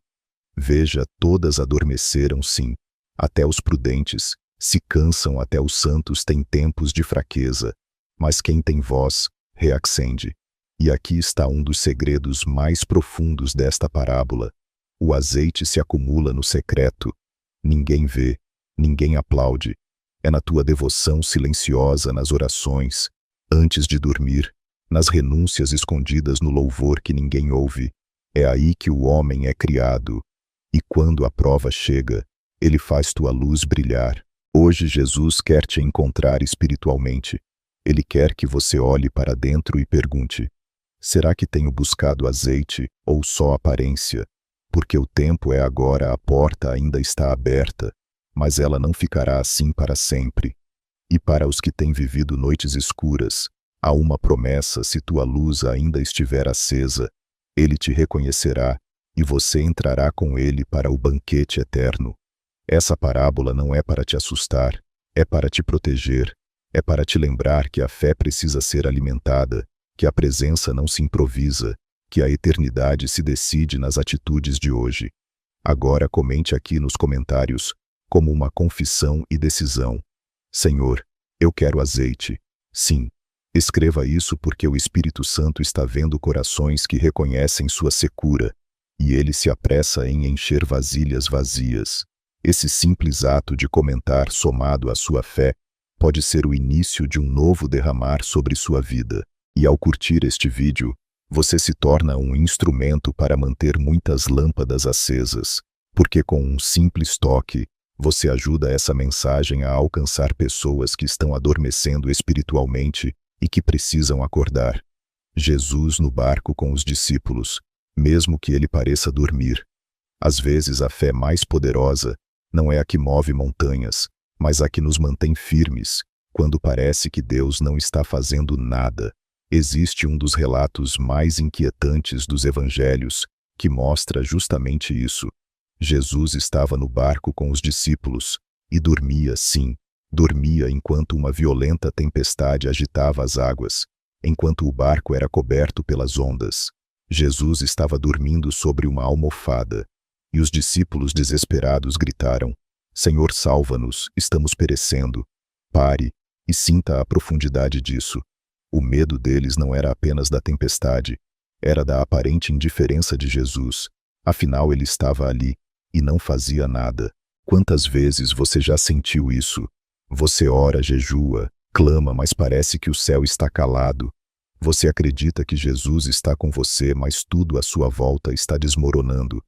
Veja, todas adormeceram, sim, até os prudentes, se cansam, até os santos têm tempos de fraqueza, mas quem tem voz, reacende. E aqui está um dos segredos mais profundos desta parábola. O azeite se acumula no secreto. Ninguém vê, ninguém aplaude. É na tua devoção silenciosa, nas orações, antes de dormir, nas renúncias escondidas no louvor que ninguém ouve. É aí que o homem é criado. E quando a prova chega, ele faz tua luz brilhar. Hoje Jesus quer te encontrar espiritualmente. Ele quer que você olhe para dentro e pergunte: será que tenho buscado azeite ou só aparência? Porque o tempo é agora, a porta ainda está aberta, mas ela não ficará assim para sempre. E para os que têm vivido noites escuras, há uma promessa: se tua luz ainda estiver acesa, ele te reconhecerá e você entrará com ele para o banquete eterno. Essa parábola não é para te assustar, é para te proteger, é para te lembrar que a fé precisa ser alimentada, que a presença não se improvisa, que a eternidade se decide nas atitudes de hoje. Agora comente aqui nos comentários, como uma confissão e decisão: Senhor, eu quero azeite. Sim, escreva isso, porque o Espírito Santo está vendo corações que reconhecem sua secura, e ele se apressa em encher vasilhas vazias. Esse simples ato de comentar, somado à sua fé, pode ser o início de um novo derramar sobre sua vida. E ao curtir este vídeo, você se torna um instrumento para manter muitas lâmpadas acesas, porque com um simples toque, Você ajuda essa mensagem a alcançar pessoas que estão adormecendo espiritualmente e que precisam acordar. Jesus no barco com os discípulos, mesmo que ele pareça dormir. Às vezes a fé mais poderosa não é a que move montanhas, mas a que nos mantém firmes, quando parece que Deus não está fazendo nada. Existe um dos relatos mais inquietantes dos evangelhos, que mostra justamente isso. Jesus estava no barco com os discípulos, e dormia, sim, dormia enquanto uma violenta tempestade agitava as águas, enquanto o barco era coberto pelas ondas. Jesus estava dormindo sobre uma almofada, e os discípulos desesperados gritaram: Senhor, salva-nos, estamos perecendo. Pare e sinta a profundidade disso. O medo deles não era apenas da tempestade, era da aparente indiferença de Jesus. Afinal, ele estava ali e não fazia nada. Quantas vezes você já sentiu isso? Você ora, jejua, clama, mas parece que o céu está calado. Você acredita que Jesus está com você, mas tudo à sua volta está desmoronando.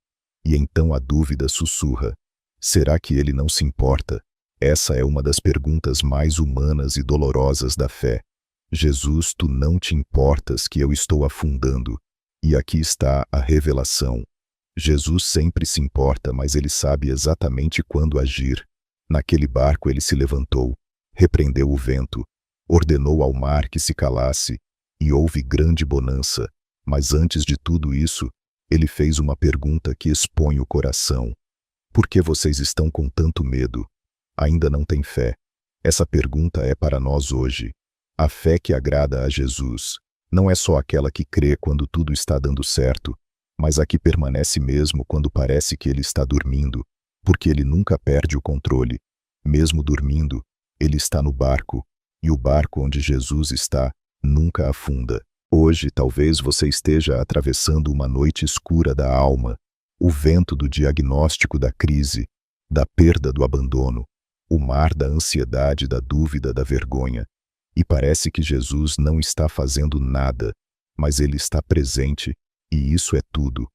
E então a dúvida sussurra: será que ele não se importa? Essa é uma das perguntas mais humanas e dolorosas da fé. Jesus, tu não te importas que eu estou afundando. E aqui está a revelação. Jesus sempre se importa, mas ele sabe exatamente quando agir. Naquele barco ele se levantou, repreendeu o vento, ordenou ao mar que se calasse, e houve grande bonança. Mas antes de tudo isso, ele fez uma pergunta que expõe o coração. Por que vocês estão com tanto medo? Ainda não têm fé? Essa pergunta é para nós hoje. A fé que agrada a Jesus não é só aquela que crê quando tudo está dando certo, mas a que permanece mesmo quando parece que ele está dormindo, porque ele nunca perde o controle. Mesmo dormindo, ele está no barco, e o barco onde Jesus está nunca afunda. Hoje talvez você esteja atravessando uma noite escura da alma, o vento do diagnóstico da crise, da perda do abandono, o mar da ansiedade, da dúvida, da vergonha. E parece que Jesus não está fazendo nada, mas ele está presente, e isso é tudo.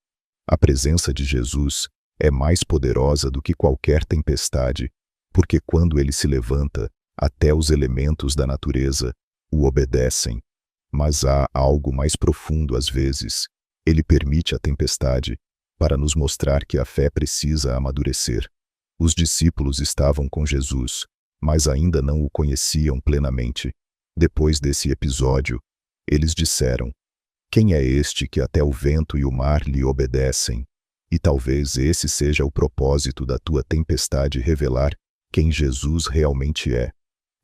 A presença de Jesus é mais poderosa do que qualquer tempestade, porque quando ele se levanta, até os elementos da natureza o obedecem. Mas há algo mais profundo às vezes. Ele permite a tempestade para nos mostrar que a fé precisa amadurecer. Os discípulos estavam com Jesus, mas ainda não o conheciam plenamente. Depois desse episódio, eles disseram: quem é este que até o vento e o mar lhe obedecem? E talvez esse seja o propósito da tua tempestade, revelar quem Jesus realmente é.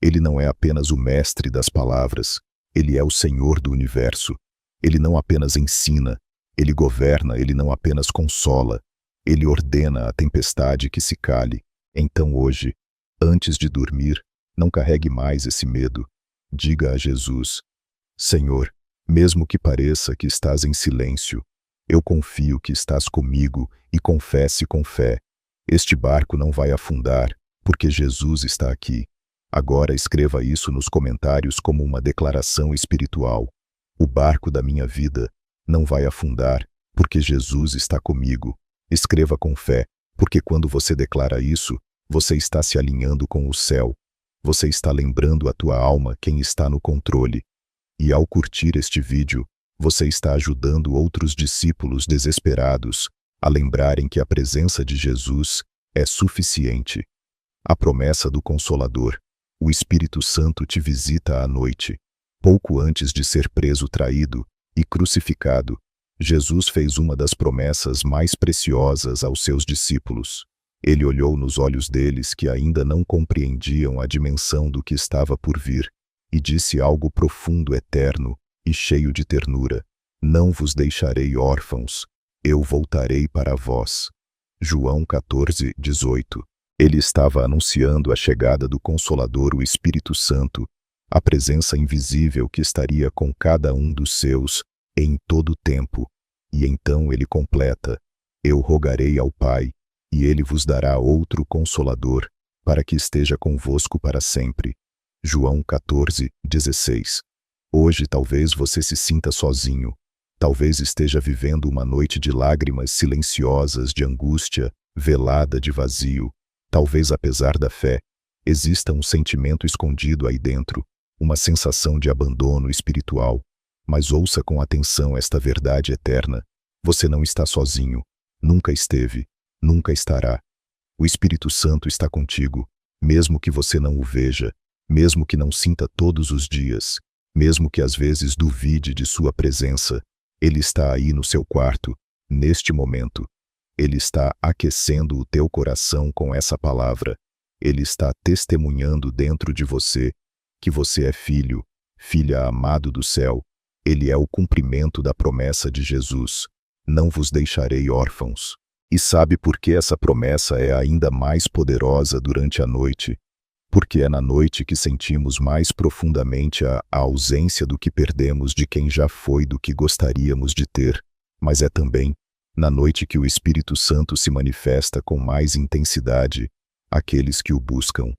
Ele não é apenas o mestre das palavras, ele é o Senhor do universo. Ele não apenas ensina, ele governa, ele não apenas consola, ele ordena a tempestade que se cale. Então hoje, antes de dormir, não carregue mais esse medo. Diga a Jesus: Senhor, mesmo que pareça que estás em silêncio, eu confio que estás comigo, e confesse com fé. Este barco não vai afundar, porque Jesus está aqui. Agora escreva isso nos comentários como uma declaração espiritual. O barco da minha vida não vai afundar, porque Jesus está comigo. Escreva com fé, porque quando você declara isso, você está se alinhando com o céu. Você está lembrando a tua alma quem está no controle. E ao curtir este vídeo, você está ajudando outros discípulos desesperados a lembrarem que a presença de Jesus é suficiente. A promessa do Consolador: o Espírito Santo te visita à noite. Pouco antes de ser preso, traído e crucificado, Jesus fez uma das promessas mais preciosas aos seus discípulos. Ele olhou nos olhos deles que ainda não compreendiam a dimensão do que estava por vir, e disse algo profundo, eterno e cheio de ternura: não vos deixarei órfãos, eu voltarei para vós. João 14:18. Ele estava anunciando a chegada do Consolador, o Espírito Santo, a presença invisível que estaria com cada um dos seus em todo o tempo. E então ele completa: eu rogarei ao Pai, e ele vos dará outro Consolador, para que esteja convosco para sempre. João 14:16. Hoje talvez você se sinta sozinho. Talvez esteja vivendo uma noite de lágrimas silenciosas, de angústia, velada de vazio. Talvez, apesar da fé, exista um sentimento escondido aí dentro, uma sensação de abandono espiritual. Mas ouça com atenção esta verdade eterna: você não está sozinho, nunca esteve, nunca estará. O Espírito Santo está contigo, mesmo que você não o veja, mesmo que não sinta todos os dias, mesmo que às vezes duvide de sua presença. Ele está aí no seu quarto, neste momento. Ele está aquecendo o teu coração com essa palavra. Ele está testemunhando dentro de você que você é filho, filha amado do céu. Ele é o cumprimento da promessa de Jesus: não vos deixarei órfãos. E sabe por que essa promessa é ainda mais poderosa durante a noite? Porque é na noite que sentimos mais profundamente a ausência do que perdemos de quem já foi, do que gostaríamos de ter. Mas é também na noite que o Espírito Santo se manifesta com mais intensidade àqueles que o buscam.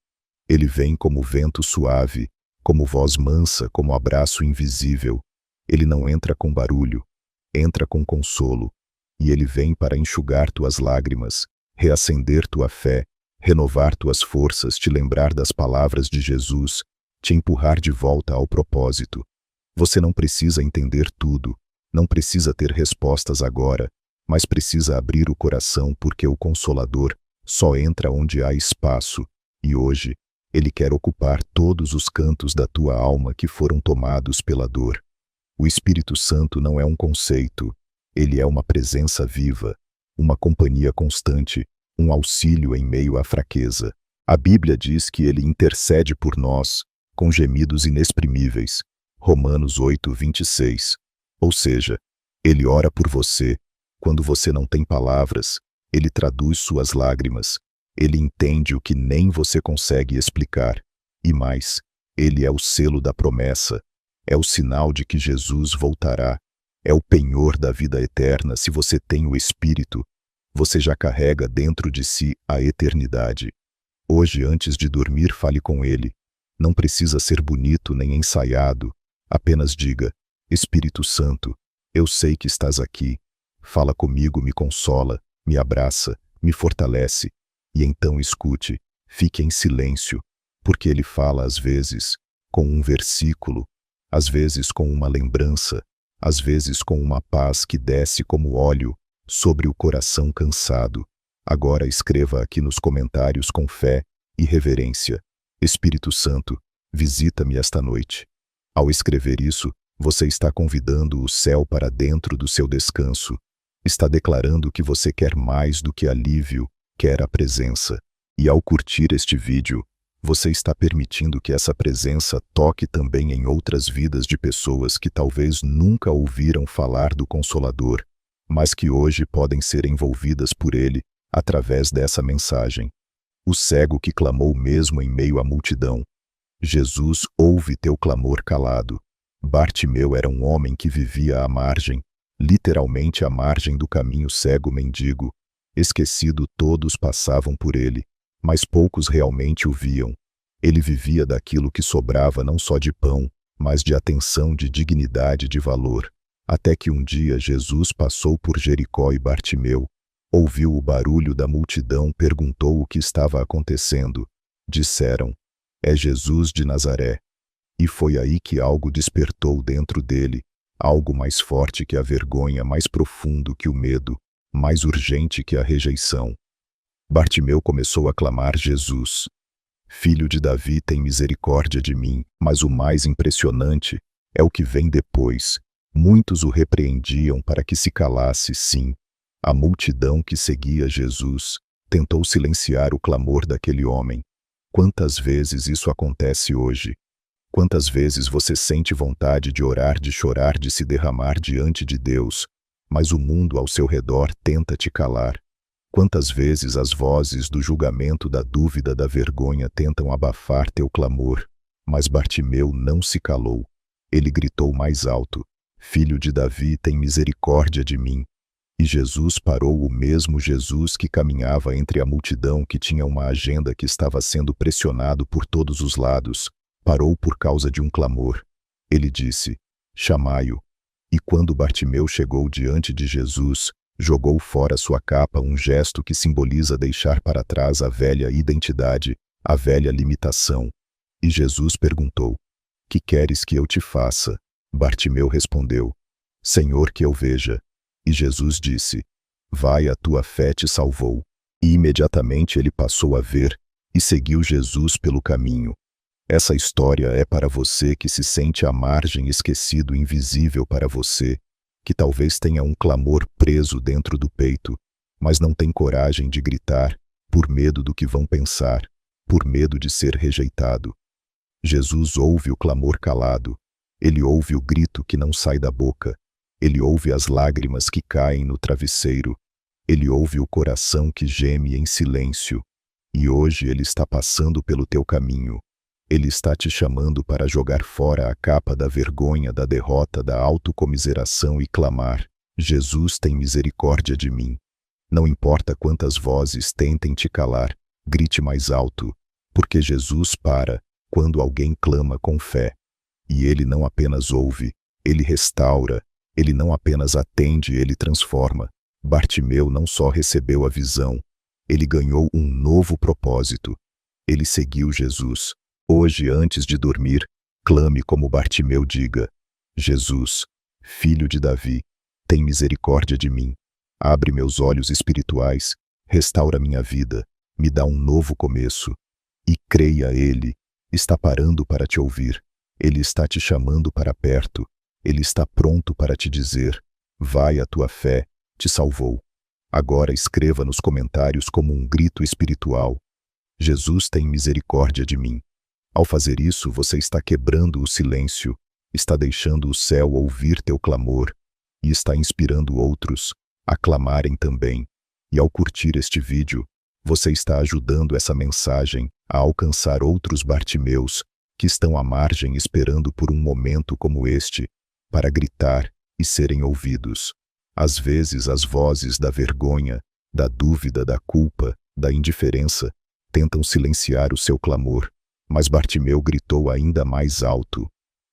Ele vem como vento suave, como voz mansa, como abraço invisível. Ele não entra com barulho, entra com consolo. E ele vem para enxugar tuas lágrimas, reacender tua fé, renovar tuas forças, te lembrar das palavras de Jesus, te empurrar de volta ao propósito. Você não precisa entender tudo, não precisa ter respostas agora, mas precisa abrir o coração, porque o Consolador só entra onde há espaço, e hoje ele quer ocupar todos os cantos da tua alma que foram tomados pela dor. O Espírito Santo não é um conceito, ele é uma presença viva, uma companhia constante, um auxílio em meio à fraqueza. A Bíblia diz que ele intercede por nós com gemidos inexprimíveis. Romanos 8:26. Ou seja, ele ora por você quando você não tem palavras, ele traduz suas lágrimas, ele entende o que nem você consegue explicar. E mais, ele é o selo da promessa, é o sinal de que Jesus voltará. É o penhor da vida eterna. Se você tem o Espírito, você já carrega dentro de si a eternidade. Hoje, antes de dormir, fale com ele. Não precisa ser bonito nem ensaiado. Apenas diga: Espírito Santo, eu sei que estás aqui. Fala comigo, me consola, me abraça, me fortalece. E então escute, fique em silêncio, porque ele fala às vezes com um versículo, às vezes com uma lembrança, às vezes com uma paz que desce como óleo sobre o coração cansado. Agora escreva aqui nos comentários com fé e reverência: Espírito Santo, visita-me esta noite. Ao escrever isso, você está convidando o céu para dentro do seu descanso. Está declarando que você quer mais do que alívio, quer a presença. E ao curtir este vídeo, você está permitindo que essa presença toque também em outras vidas de pessoas que talvez nunca ouviram falar do Consolador, mas que hoje podem ser envolvidas por ele através dessa mensagem. O cego que clamou mesmo em meio à multidão. Jesus ouve teu clamor calado. Bartimeu era um homem que vivia à margem, literalmente à margem do caminho, cego mendigo. Esquecido, todos passavam por ele, mas poucos realmente o viam. Ele vivia daquilo que sobrava, não só de pão, mas de atenção, de dignidade, de valor. Até que um dia Jesus passou por Jericó e Bartimeu ouviu o barulho da multidão, perguntou o que estava acontecendo. Disseram: é Jesus de Nazaré. E foi aí que algo despertou dentro dele, algo mais forte que a vergonha, mais profundo que o medo, mais urgente que a rejeição. Bartimeu começou a clamar: Jesus, Filho de Davi, tem misericórdia de mim. Mas o mais impressionante é o que vem depois. Muitos o repreendiam para que se calasse. Sim, a multidão que seguia Jesus tentou silenciar o clamor daquele homem. Quantas vezes isso acontece hoje? Quantas vezes você sente vontade de orar, de chorar, de se derramar diante de Deus, mas o mundo ao seu redor tenta te calar? Quantas vezes as vozes do julgamento, da dúvida, da vergonha tentam abafar teu clamor? Mas Bartimeu não se calou. Ele gritou mais alto: Filho de Davi, tem misericórdia de mim. E Jesus parou, o mesmo Jesus que caminhava entre a multidão, que tinha uma agenda, que estava sendo pressionado por todos os lados, parou por causa de um clamor. Ele disse: chamai-o. E quando Bartimeu chegou diante de Jesus, Jogou fora sua capa, um gesto que simboliza deixar para trás a velha identidade, a velha limitação. E Jesus perguntou: Que queres que eu te faça? Bartimeu respondeu: Senhor, que eu veja. E Jesus disse: Vai, a tua fé te salvou. E imediatamente ele passou a ver e seguiu Jesus pelo caminho. Essa história é para você que se sente à margem, esquecido, invisível para você, que talvez tenha um clamor preso dentro do peito, mas não tem coragem de gritar, por medo do que vão pensar, por medo de ser rejeitado. Jesus ouve o clamor calado, ele ouve o grito que não sai da boca, ele ouve as lágrimas que caem no travesseiro, ele ouve o coração que geme em silêncio. E hoje ele está passando pelo teu caminho. Ele está te chamando para jogar fora a capa da vergonha, da derrota, da autocomiseração e clamar: Jesus, tem misericórdia de mim. Não importa quantas vozes tentem te calar, grite mais alto, porque Jesus para quando alguém clama com fé. E ele não apenas ouve, ele restaura, ele não apenas atende, ele transforma. Bartimeu não só recebeu a visão, ele ganhou um novo propósito. Ele seguiu Jesus. Hoje, antes de dormir, clame como Bartimeu, diga: Jesus, filho de Davi, tem misericórdia de mim. Abre meus olhos espirituais, restaura minha vida, me dá um novo começo. E creia, ele está parando para te ouvir. Ele está te chamando para perto. Ele está pronto para te dizer: vai, a tua fé te salvou. Agora escreva nos comentários como um grito espiritual: Jesus, tem misericórdia de mim. Ao fazer isso, você está quebrando o silêncio, está deixando o céu ouvir teu clamor e está inspirando outros a clamarem também. E ao curtir este vídeo, você está ajudando essa mensagem a alcançar outros Bartimeus que estão à margem esperando por um momento como este para gritar e serem ouvidos. Às vezes as vozes da vergonha, da dúvida, da culpa, da indiferença tentam silenciar o seu clamor, mas Bartimeu gritou ainda mais alto: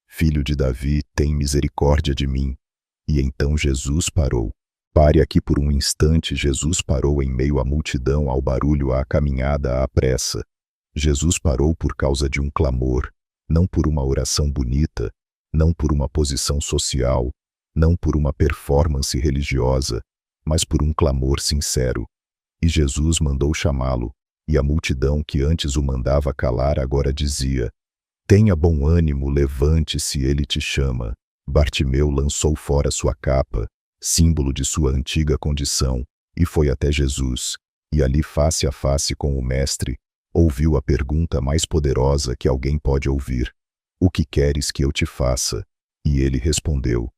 Filho de Davi, tem misericórdia de mim. E então Jesus parou. Pare aqui por um instante. Jesus parou em meio à multidão, ao barulho, à caminhada, à pressa. Jesus parou por causa de um clamor, não por uma oração bonita, não por uma posição social, não por uma performance religiosa, mas por um clamor sincero. E Jesus mandou chamá-lo, e a multidão que antes o mandava calar agora dizia: Tenha bom ânimo, levante-se, ele te chama. Bartimeu lançou fora sua capa, símbolo de sua antiga condição, e foi até Jesus, e ali, face a face com o Mestre, ouviu a pergunta mais poderosa que alguém pode ouvir: O que queres que eu te faça? E ele respondeu: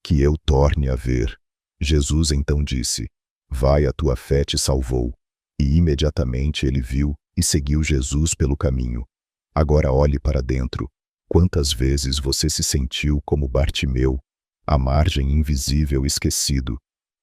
Que eu torne a ver. Jesus então disse: Vai, a tua fé te salvou. E imediatamente ele viu e seguiu Jesus pelo caminho. Agora olhe para dentro. Quantas vezes você se sentiu como Bartimeu, à margem, invisível, esquecido?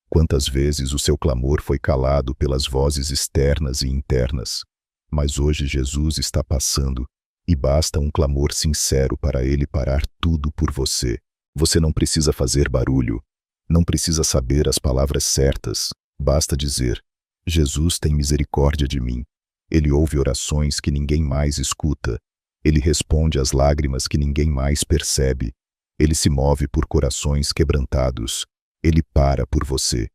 Quantas vezes o seu clamor foi calado pelas vozes externas e internas? Mas hoje Jesus está passando, e basta um clamor sincero para ele parar tudo por você. Você não precisa fazer barulho, não precisa saber as palavras certas, basta dizer: Jesus, tem misericórdia de mim. Ele ouve orações que ninguém mais escuta. Ele responde às lágrimas que ninguém mais percebe. Ele se move por corações quebrantados. Ele para por você.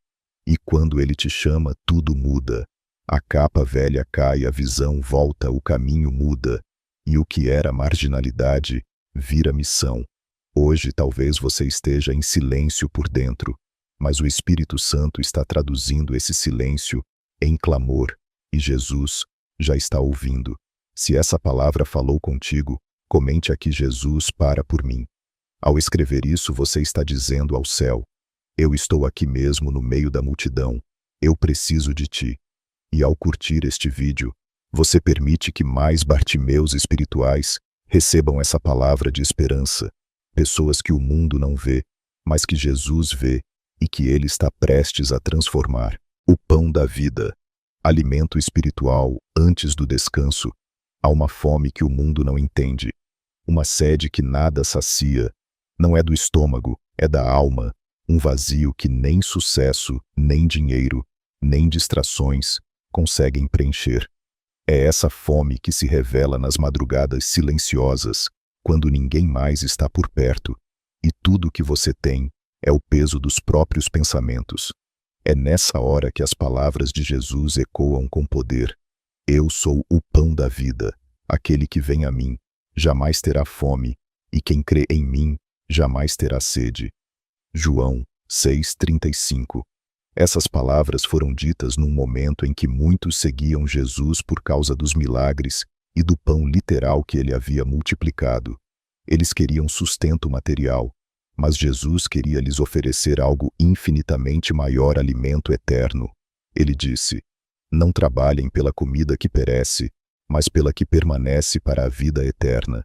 E quando ele te chama, tudo muda. A capa velha cai, a visão volta, o caminho muda. E o que era marginalidade vira missão. Hoje talvez você esteja em silêncio por dentro, mas o Espírito Santo está traduzindo esse silêncio em clamor, e Jesus já está ouvindo. Se essa palavra falou contigo, comente aqui: Jesus, para por mim. Ao escrever isso, você está dizendo ao céu: eu estou aqui mesmo no meio da multidão, eu preciso de ti. E ao curtir este vídeo, você permite que mais Bartimeus espirituais recebam essa palavra de esperança, pessoas que o mundo não vê, mas que Jesus vê e que ele está prestes a transformar. O pão da vida, alimento espiritual antes do descanso. Há uma fome que o mundo não entende, uma sede que nada sacia. Não é do estômago, é da alma. Um vazio que nem sucesso, nem dinheiro, nem distrações conseguem preencher. É essa fome que se revela nas madrugadas silenciosas, quando ninguém mais está por perto, e tudo o que você tem é o peso dos próprios pensamentos. É nessa hora que as palavras de Jesus ecoam com poder. Eu sou o pão da vida. Aquele que vem a mim jamais terá fome, e quem crê em mim jamais terá sede. João 6,35. Essas palavras foram ditas num momento em que muitos seguiam Jesus por causa dos milagres e do pão literal que ele havia multiplicado. Eles queriam sustento material, mas Jesus queria lhes oferecer algo infinitamente maior, alimento eterno. Ele disse: não trabalhem pela comida que perece, mas pela que permanece para a vida eterna.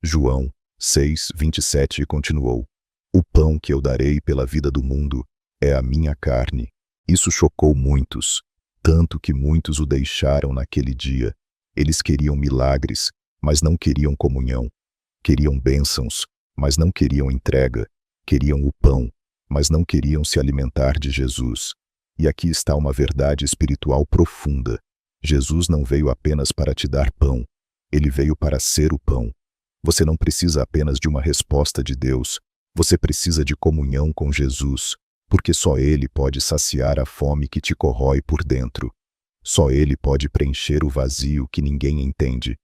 João 6,27 continuou: o pão que eu darei pela vida do mundo é a minha carne. Isso chocou muitos, tanto que muitos o deixaram naquele dia. Eles queriam milagres, mas não queriam comunhão. Queriam bênçãos, mas não queriam entrega. Queriam o pão, mas não queriam se alimentar de Jesus. E aqui está uma verdade espiritual profunda. Jesus não veio apenas para te dar pão. Ele veio para ser o pão. Você não precisa apenas de uma resposta de Deus. Você precisa de comunhão com Jesus, porque só Ele pode saciar a fome que te corrói por dentro. Só Ele pode preencher o vazio que ninguém entende.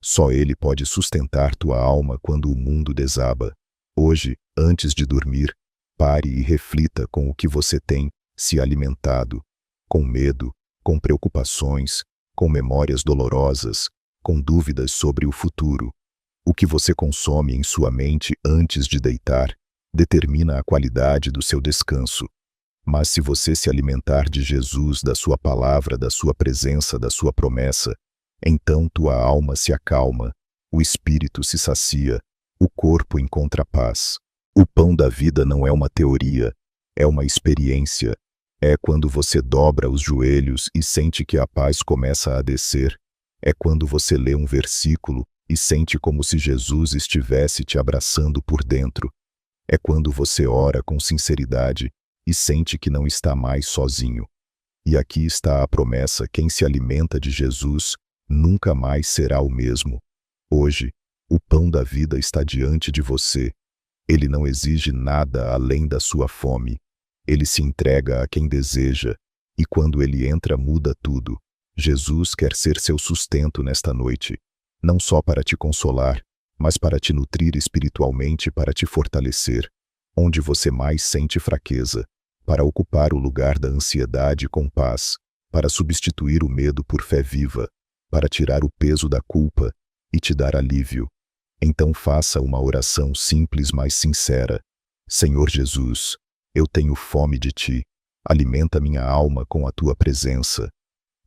Só Ele pode sustentar tua alma quando o mundo desaba. Hoje, antes de dormir, pare e reflita com o que você tem se alimentado, com medo, com preocupações, com memórias dolorosas, com dúvidas sobre o futuro. O que você consome em sua mente antes de deitar determina a qualidade do seu descanso. Mas se você se alimentar de Jesus, da sua palavra, da sua presença, da sua promessa, então tua alma se acalma, o espírito se sacia, o corpo encontra paz. O pão da vida não é uma teoria, é uma experiência. É quando você dobra os joelhos e sente que a paz começa a descer. É quando você lê um versículo e sente como se Jesus estivesse te abraçando por dentro. É quando você ora com sinceridade e sente que não está mais sozinho. E aqui está a promessa: quem se alimenta de Jesus nunca mais será o mesmo. Hoje, o pão da vida está diante de você. Ele não exige nada além da sua fome. Ele se entrega a quem deseja, e quando ele entra, muda tudo. Jesus quer ser seu sustento nesta noite, não só para te consolar, mas para te nutrir espiritualmente, para te fortalecer, onde você mais sente fraqueza, para ocupar o lugar da ansiedade com paz, para substituir o medo por fé viva, para tirar o peso da culpa e te dar alívio. Então faça uma oração simples, mas sincera. Senhor Jesus, eu tenho fome de ti. Alimenta minha alma com a tua presença.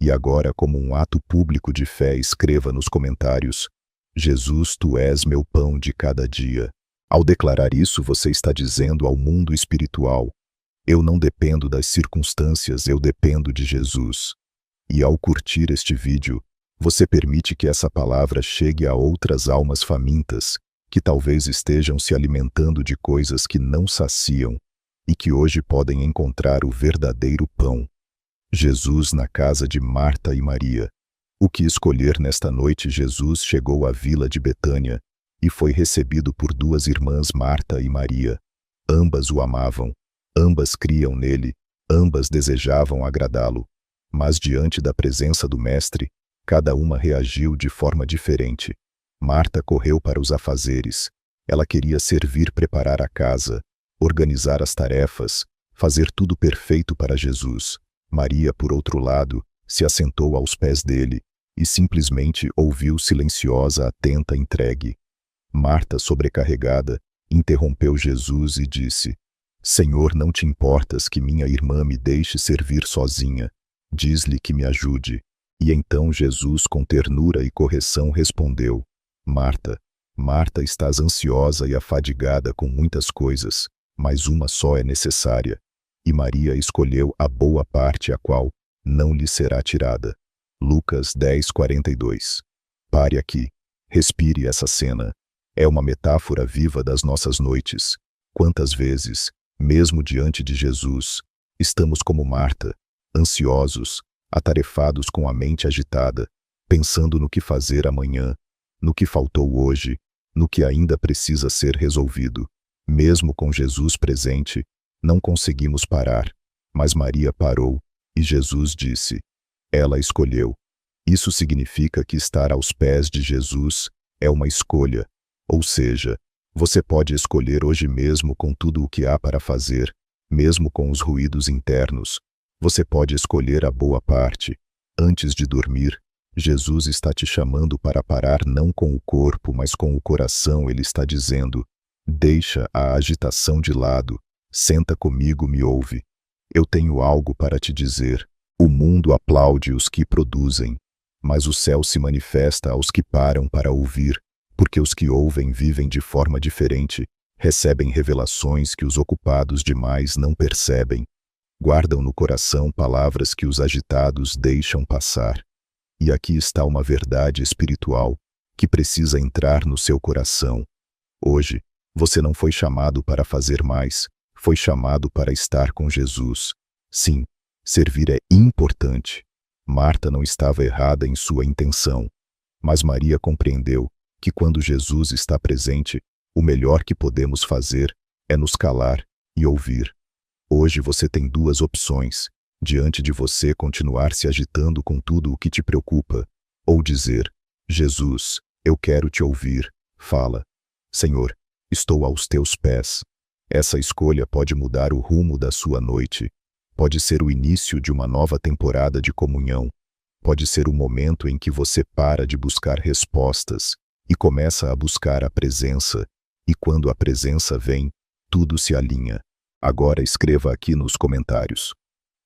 E agora, como um ato público de fé, escreva nos comentários: Jesus, tu és meu pão de cada dia. Ao declarar isso, você está dizendo ao mundo espiritual: eu não dependo das circunstâncias, eu dependo de Jesus. E ao curtir este vídeo, você permite que essa palavra chegue a outras almas famintas, que talvez estejam se alimentando de coisas que não saciam e que hoje podem encontrar o verdadeiro pão. Jesus na casa de Marta e Maria. O que escolher nesta noite? Jesus chegou à vila de Betânia e foi recebido por duas irmãs, Marta e Maria. Ambas o amavam, ambas criam nele, ambas desejavam agradá-lo. Mas diante da presença do Mestre, cada uma reagiu de forma diferente. Marta correu para os afazeres. Ela queria servir, preparar a casa, organizar as tarefas, fazer tudo perfeito para Jesus. Maria, por outro lado, se assentou aos pés dele e simplesmente ouviu silenciosa, atenta, entregue. Marta, sobrecarregada, interrompeu Jesus e disse: Senhor, não te importas que minha irmã me deixe servir sozinha? Diz-lhe que me ajude. E então Jesus, com ternura e correção, respondeu: Marta, Marta, estás ansiosa e afadigada com muitas coisas, mas uma só é necessária. E Maria escolheu a boa parte, a qual não lhe será tirada. Lucas 10:42. Pare aqui. Respire essa cena. É uma metáfora viva das nossas noites. Quantas vezes, Mesmo diante de Jesus, estamos como Marta, ansiosos, atarefados com a mente agitada, pensando no que fazer amanhã, no que faltou hoje, no que ainda precisa ser resolvido. Mesmo com Jesus presente, não conseguimos parar, mas Maria parou, e Jesus disse: ela escolheu. Isso significa que estar aos pés de Jesus é uma escolha, ou seja, você pode escolher hoje mesmo com tudo o que há para fazer, mesmo com os ruídos internos. Você pode escolher a boa parte. Antes de dormir, Jesus está te chamando para parar não com o corpo, mas com o coração. Ele está dizendo: deixa a agitação de lado, senta comigo, me ouve. Eu tenho algo para te dizer. O mundo aplaude os que produzem, mas o céu se manifesta aos que param para ouvir, porque os que ouvem vivem de forma diferente, recebem revelações que os ocupados demais não percebem, guardam no coração palavras que os agitados deixam passar. E aqui está uma verdade espiritual que precisa entrar no seu coração. Hoje, você não foi chamado para fazer mais, foi chamado para estar com Jesus. Sim, servir é importante. Marta não estava errada em sua intenção, mas Maria compreendeu que quando Jesus está presente, o melhor que podemos fazer é nos calar e ouvir. Hoje você tem duas opções: diante de você continuar se agitando com tudo o que te preocupa, ou dizer: Jesus, eu quero te ouvir, fala. Senhor, estou aos teus pés. Essa escolha pode mudar o rumo da sua noite. Pode ser o início de uma nova temporada de comunhão. Pode ser o momento em que você para de buscar respostas e começa a buscar a presença. E quando a presença vem, tudo se alinha. Agora escreva aqui nos comentários: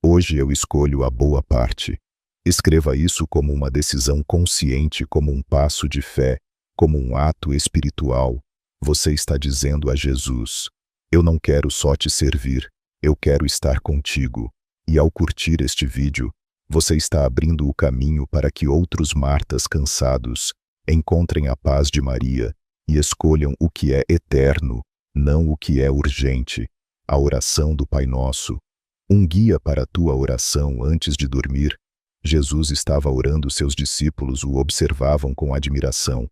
hoje eu escolho a boa parte. Escreva isso como uma decisão consciente, como um passo de fé, como um ato espiritual. Você está dizendo a Jesus: eu não quero só te servir, eu quero estar contigo. E ao curtir este vídeo, você está abrindo o caminho para que outros Martas cansados encontrem a paz de Maria e escolham o que é eterno, não o que é urgente. A oração do Pai Nosso. Um guia para a tua oração antes de dormir. Jesus estava orando, seus discípulos o observavam com admiração.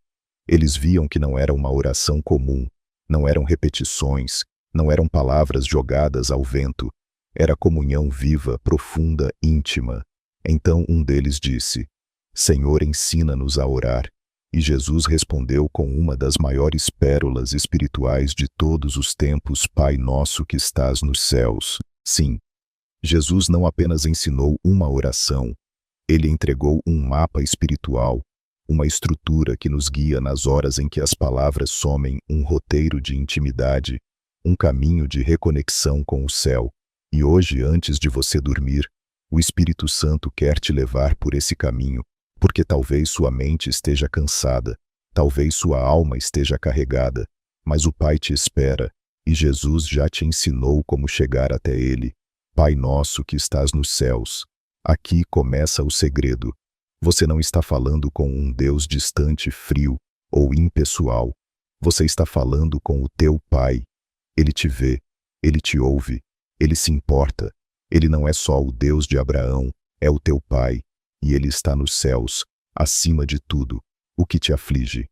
Eles viam que não era uma oração comum, não eram repetições, não eram palavras jogadas ao vento. Era comunhão viva, profunda, íntima. Então um deles disse: Senhor, ensina-nos a orar. E Jesus respondeu com uma das maiores pérolas espirituais de todos os tempos: Pai nosso que estás nos céus. Sim, Jesus não apenas ensinou uma oração, ele entregou um mapa espiritual, uma estrutura que nos guia nas horas em que as palavras somem, um roteiro de intimidade, um caminho de reconexão com o céu. E hoje, antes de você dormir, o Espírito Santo quer te levar por esse caminho, porque talvez sua mente esteja cansada, talvez sua alma esteja carregada, mas o Pai te espera, e Jesus já te ensinou como chegar até Ele. Pai nosso que estás nos céus. Aqui começa o segredo. Você não está falando com um Deus distante, frio ou impessoal. Você está falando com o teu Pai. Ele te vê, Ele te ouve, Ele se importa. Ele não é só o Deus de Abraão, é o teu Pai, e Ele está nos céus, acima de tudo. O que te aflige?